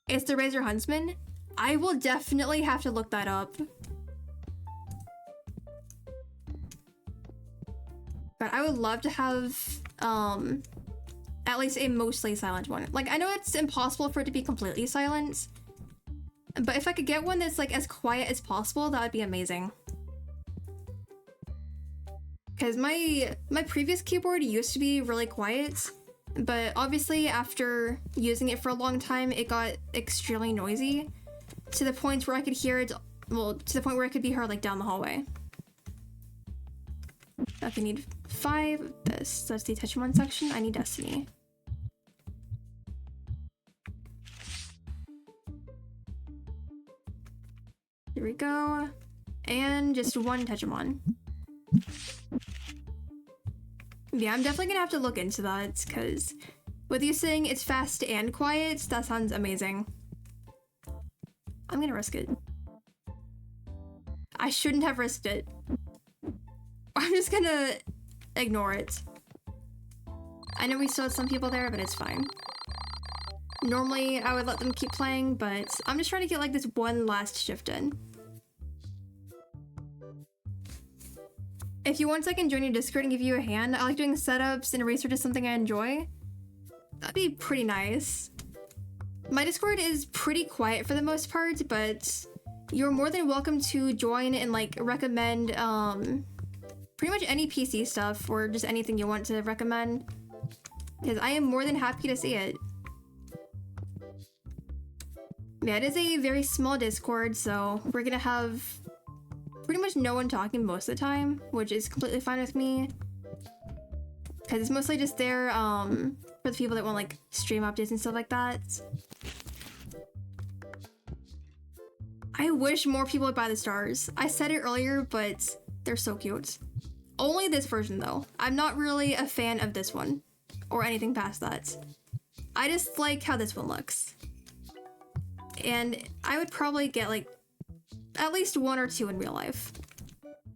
[SPEAKER 1] It's the Razor Huntsman. I will definitely have to look that up. But I would love to have at least a mostly silent one. Like, I know it's impossible for it to be completely silent, but if I could get one that's like as quiet as possible, that would be amazing. Because my previous keyboard used to be really quiet, but obviously after using it for a long time, it got extremely noisy to the point where I could hear it, well, to the point where it could be heard like down the hallway. Okay, I need 5. That's the Tetrimon section. I need Destiny. Here we go. And just 1 Tetrimon. Yeah, I'm definitely gonna have to look into that, because with you saying it's fast and quiet, that sounds amazing. I'm gonna risk it. I shouldn't have risked it. I'm just gonna ignore it. I know we still have some people there, but it's fine. Normally, I would let them keep playing, but I'm just trying to get like this one last shift in. If you want, I can join your Discord and give you a hand. I like doing setups, and research is something I enjoy. That'd be pretty nice. My Discord is pretty quiet for the most part, but you're more than welcome to join and like recommend pretty much any PC stuff or just anything you want to recommend, because I am more than happy to see it. Yeah, it is a very small Discord, so we're gonna have pretty much no one talking most of the time, which is completely fine with me, because it's mostly just there for the people that want like stream updates and stuff like that. I wish more people would buy the stars. I said it earlier, but they're so cute. Only this version though. I'm not really a fan of this one or anything past that. I just like how this one looks. And I would probably get like at least 1 or 2 in real life,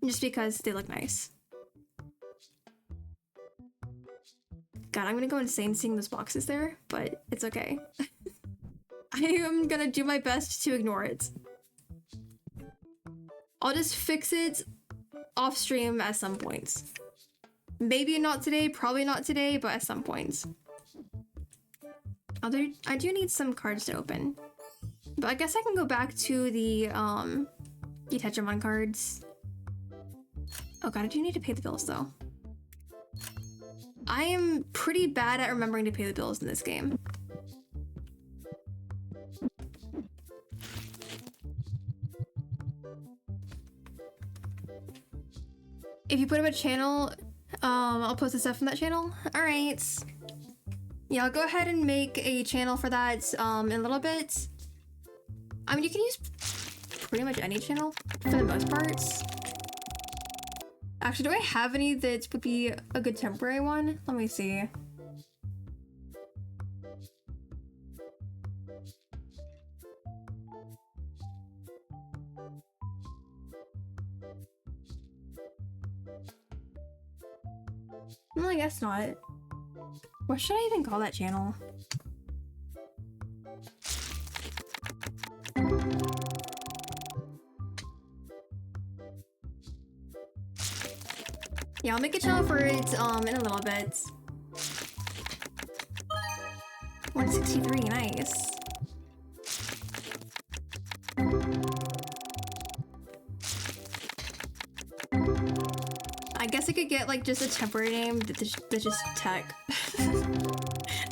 [SPEAKER 1] just because they look nice. God, I'm gonna go insane seeing those boxes there, but it's okay. I am gonna do my best to ignore it. I'll just fix it off stream at some points. Maybe not today, probably not today, but at some points. Although I do need some cards to open. But I guess I can go back to the Tetrimon cards. Oh god, I do need to pay the bills though. I am pretty bad at remembering to pay the bills in this game. If you put up a channel, I'll post the stuff from that channel. Alright. Yeah, I'll go ahead and make a channel for that in a little bit. I mean, you can use pretty much any channel for the most part. Actually, do I have any that would be a good temporary one? Let me see. Well, I guess not. What should I even call that channel? Yeah, I'll make a channel for it in a little bit. 163, nice. I guess I could get like just a temporary name that's just tech.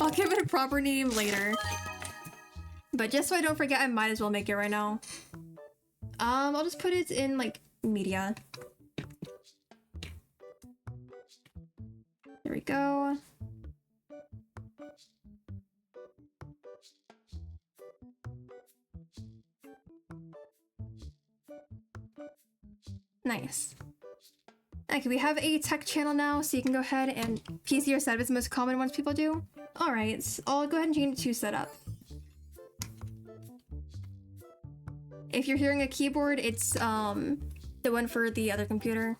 [SPEAKER 1] I'll give it a proper name later. But just so I don't forget, I might as well make it right now. I'll just put it in like media. There we go. Nice. Okay, we have a tech channel now, so you can go ahead and PC or setup is the most common ones people do. Alright, so I'll go ahead and change it to setup. If you're hearing a keyboard, it's the one for the other computer.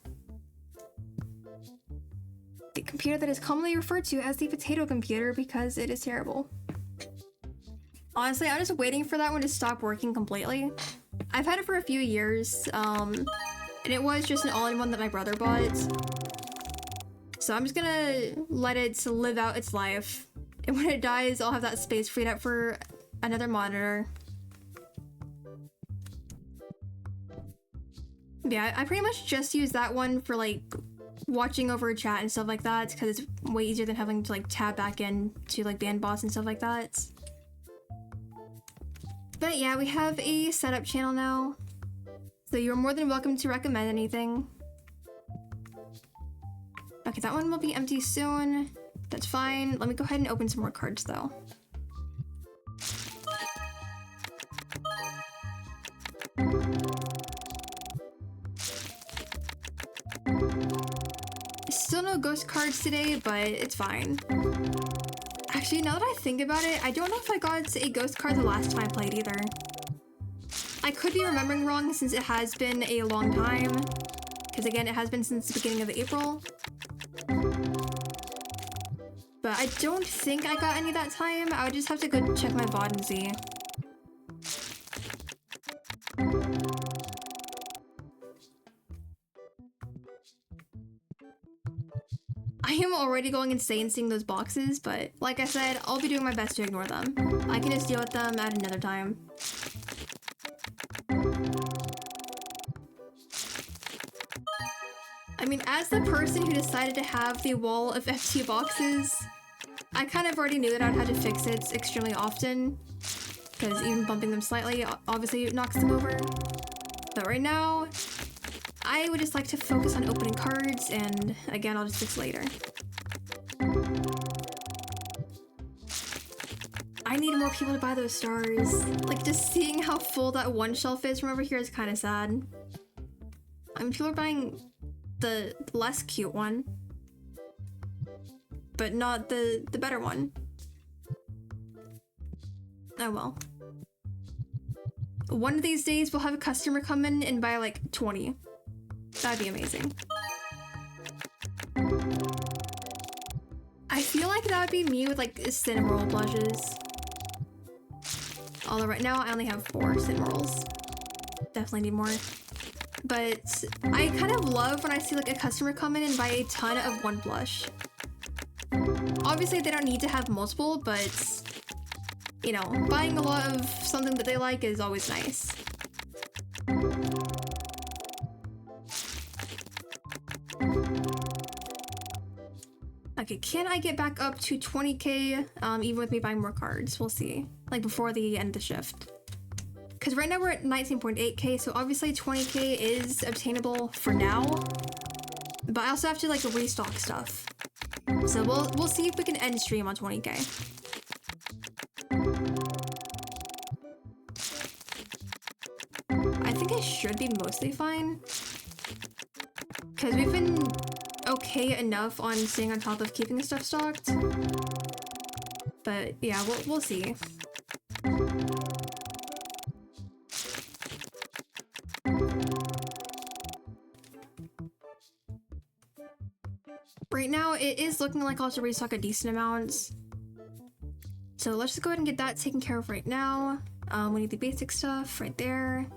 [SPEAKER 1] The computer that is commonly referred to as the potato computer because it is terrible. Honestly, I'm just waiting for that one to stop working completely. I've had it for a few years, and it was just an all-in-one that my brother bought. So I'm just gonna let it live out its life. And when it dies, I'll have that space freed up for another monitor. Yeah, I pretty much just use that one for like watching over chat and stuff like that because it's way easier than having to like tab back in to like bandboss and stuff like that. But yeah, we have a setup channel now, so you're more than welcome to recommend anything. Okay, that one will be empty soon. That's fine. Let me go ahead and open some more cards though. Still no ghost cards today, but it's fine. Actually, now that I think about it, I don't know if I got a ghost card the last time I played either. I could be remembering wrong since it has been a long time. Because again, it has been since the beginning of April. But I don't think I got any that time. I would just have to go check my VOD and see. I am already going insane seeing those boxes, but like I said, I'll be doing my best to ignore them. I can just deal with them at another time. I mean, as the person who decided to have the wall of FT boxes, I kind of already knew that I'd have to fix it extremely often, because even bumping them slightly obviously knocks them over. But right now, I would just like to focus on opening cards, and again, I'll just fix later. I need more people to buy those stars. Like, just seeing how full that one shelf is from over here is kind of sad. I mean, people are buying the less cute one, but not the better one. Oh well. One of these days, we'll have a customer come in and buy like 20. That'd be amazing. I feel like that would be me with like cinnamoroll blushes. Although right now I only have 4 cinnamorolls. Definitely need more. But I kind of love when I see like a customer come in and buy a ton of one blush. Obviously they don't need to have multiple, but you know, buying a lot of something that they like is always nice. Okay, can I get back up to 20k even with me buying more cards? We'll see. Like before the end of the shift. Because right now we're at 19.8k, so obviously 20k is obtainable for now. But I also have to like restock stuff. So we'll see if we can end stream on 20k. I think I should be mostly fine. Because we've been okay enough on staying on top of keeping the stuff stocked. But yeah, we'll see. Right now, it is looking like I'll have to restock a decent amount. So let's just go ahead and get that taken care of right now. We need the basic stuff right there.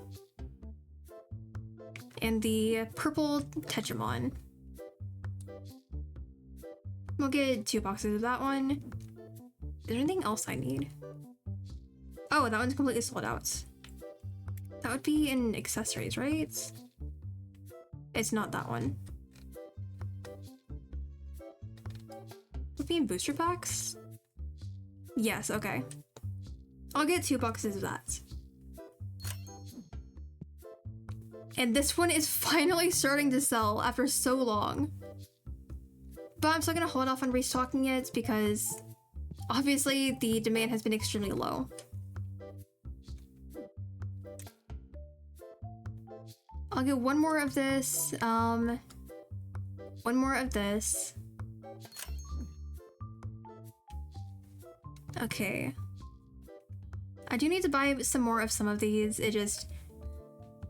[SPEAKER 1] And the purple Tetramon. We'll get 2 boxes of that one. Is there anything else I need? Oh, that one's completely sold out. That would be in accessories, right? It's not that one. Would be in booster packs? Yes, okay. I'll get 2 boxes of that. And this one is finally starting to sell after so long. But I'm still gonna hold off on restocking it because obviously the demand has been extremely low. I'll get 1 more of this. One more of this. Okay. I do need to buy some more of some of these. It just...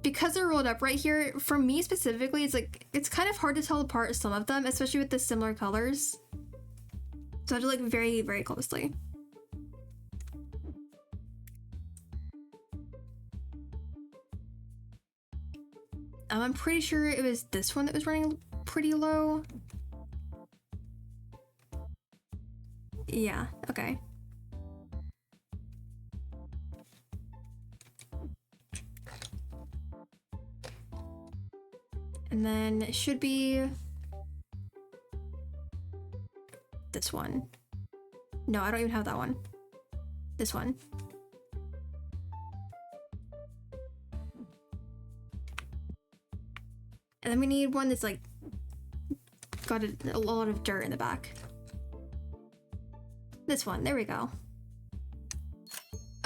[SPEAKER 1] because they're rolled up right here, for me specifically, it's like, it's kind of hard to tell apart some of them, especially with the similar colors. So I have to look very, very closely. I'm pretty sure it was this one that was running pretty low. Yeah, okay. And then it should be this one. No, I don't even have that one. This one. And then we need one that's like got a lot of dirt in the back. This one, there we go.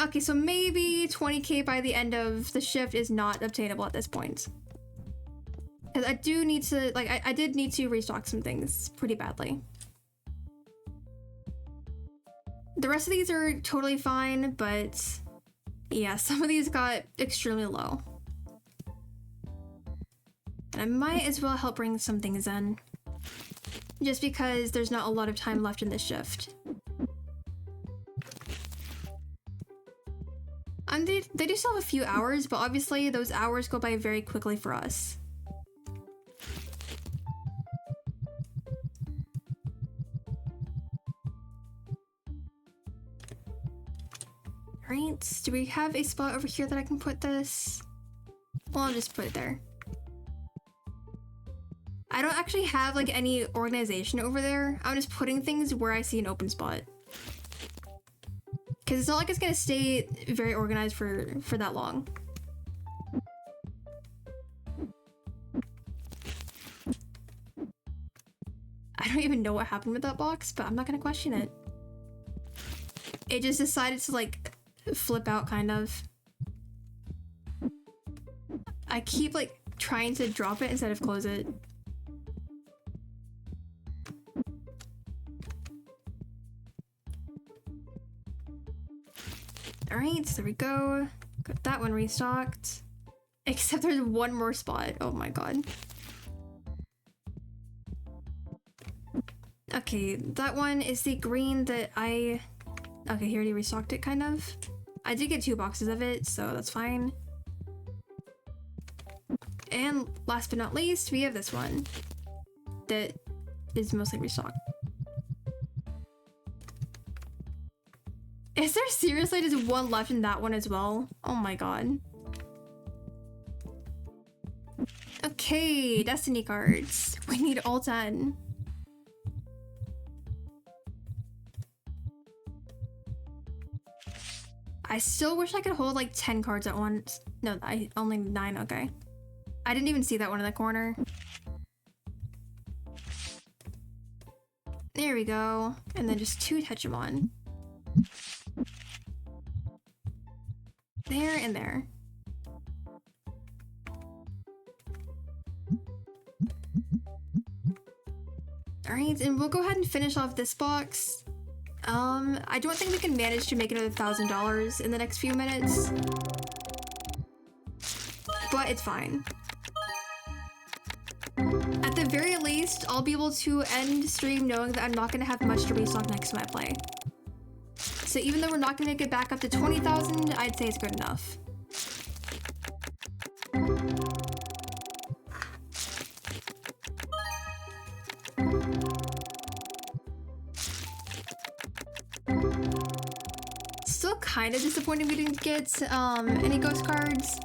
[SPEAKER 1] Okay, so maybe 20k by the end of the shift is not obtainable at this point. Because I do need to, like, I did need to restock some things pretty badly. The rest of these are totally fine, but yeah, some of these got extremely low. And I might as well help bring some things in. Just because there's not a lot of time left in this shift. They do still have a few hours, but obviously those hours go by very quickly for us. Alright, do we have a spot over here that I can put this? Well, I'll just put it there. I don't actually have like any organization over there. I'm just putting things where I see an open spot. Because it's not like it's gonna stay very organized for that long. I don't even know what happened with that box, but I'm not gonna question it. It just decided to like flip out kind of. I keep like trying to drop it instead of close it. Alright, so there we go. Got that one restocked. Except there's one more spot. Oh my god. Okay, that one is the green that I... Okay, he already restocked it, kind of. I did get 2 boxes of it, so that's fine. And last but not least, we have this one. That is mostly restocked. Is there seriously just one left in that one as well? Oh my god. Okay, Destiny cards. We need all 10. I still wish I could hold like 10 cards at once. No, only 9, okay. I didn't even see that one in the corner. There we go. And then just 2 Tetramon. There and there. Alright, and we'll go ahead and finish off this box. I don't think we can manage to make another $1,000 in the next few minutes. But it's fine. At the very least, I'll be able to end stream knowing that I'm not going to have much to restock next time I play. So even though we're not going to get back up to 20,000, I'd say it's good enough. Still kind of disappointed we didn't get any ghost cards.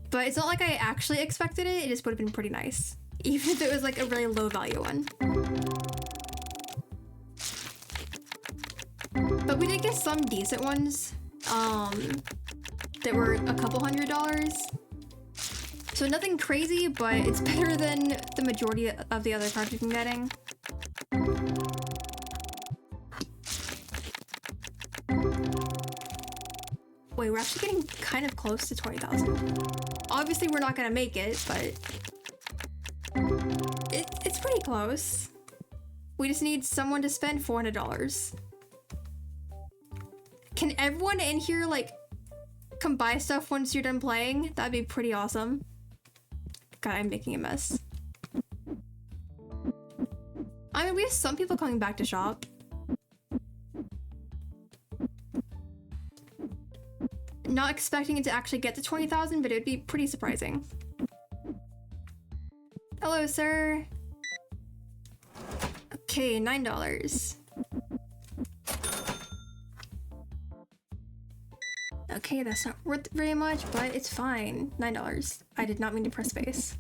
[SPEAKER 1] But it's not like I actually expected it, it just would have been pretty nice. Even if it was like a really low value one. But we did get some decent ones, that were a couple $100. So nothing crazy, but it's better than the majority of the other cards we've been getting. Wait, we're actually getting kind of close to 20,000. Obviously we're not gonna make it, but pretty close. We just need someone to spend $400. Can everyone in here, like, come buy stuff once you're done playing? That'd be pretty awesome. God, I'm making a mess. I mean, we have some people coming back to shop. Not expecting it to actually get to 20,000, but it would be pretty surprising. Hello, sir. Okay, $9. Okay, that's not worth very much, but it's fine. $9. I did not mean to press space.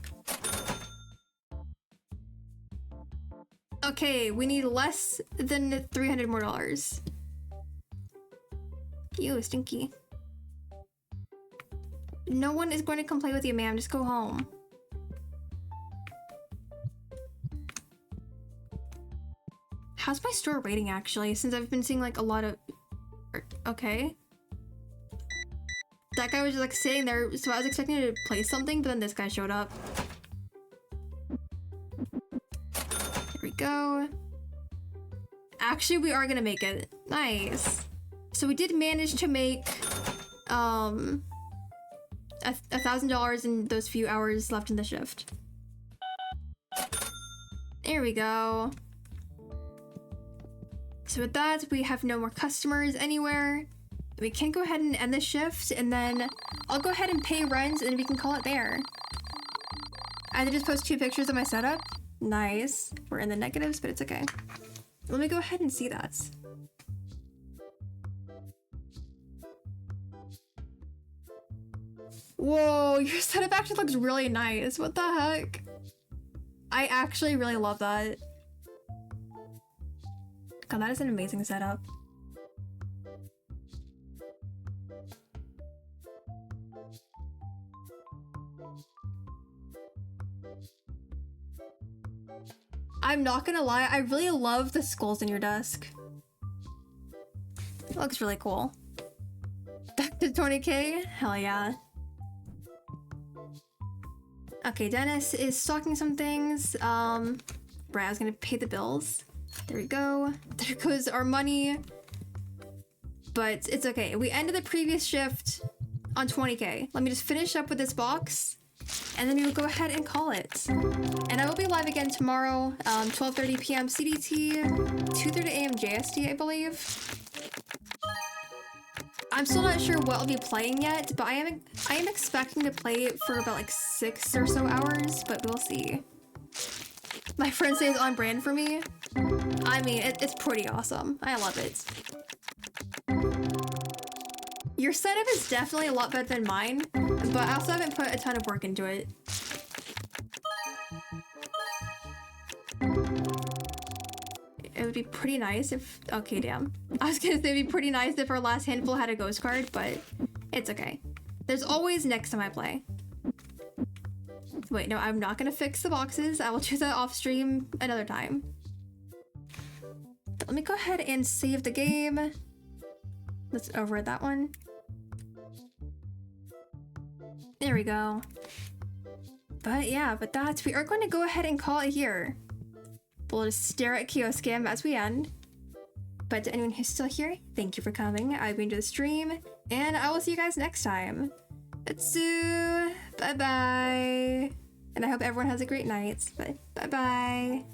[SPEAKER 1] Okay, we need less than $300 more. Ew, stinky. No one is going to complain with you, ma'am. Just go home. How's my store rating actually? Since I've been seeing like a lot of... Okay. That guy was just like sitting there, so I was expecting to play something, but then this guy showed up. There we go. Actually, we are gonna make it. Nice. So we did manage to make $1,000 in those few hours left in the shift. There we go. So with that, we have no more customers anywhere. We can go ahead and end the shift, and then I'll go ahead and pay rent, and we can call it there. I did just post 2 pictures of my setup. Nice. We're in the negatives, but it's okay. Let me go ahead and see that. Whoa, your setup actually looks really nice. What the heck? I actually really love that. God, that is an amazing setup. I'm not gonna lie, I really love the skulls in your desk. It looks really cool. Back to 20K? Hell yeah. Okay, Dennis is stocking some things. Brad's gonna pay the bills. There we go. There goes our money. But it's okay. We ended the previous shift on 20K. Let me just finish up with this box, and then we will go ahead and call it. And I will be live again tomorrow, 12:30 p.m. CDT, 2:30 a.m. JST, I believe. I'm still not sure what I'll be playing yet, but I am expecting to play it for about like 6 or so hours, but we'll see. My friend says on brand for me. I mean, it's pretty awesome. I love it. Your setup is definitely a lot better than mine, but I also haven't put a ton of work into it. It would be pretty nice if... Okay, damn. I was gonna say it'd be pretty nice if our last handful had a ghost card, but it's okay. There's always next time I play. Wait, no, I'm not gonna fix the boxes. I will do that off stream another time. But let me go ahead and save the game. Let's overwrite that one. There we go. But yeah, with that, we are going to go ahead and call it here. We'll just stare at Kiyoko as we end. But to anyone who's still here, thank you for coming. I've been to the stream, and I will see you guys next time. Atsu! Bye-bye! And I hope everyone has a great night. Bye-bye!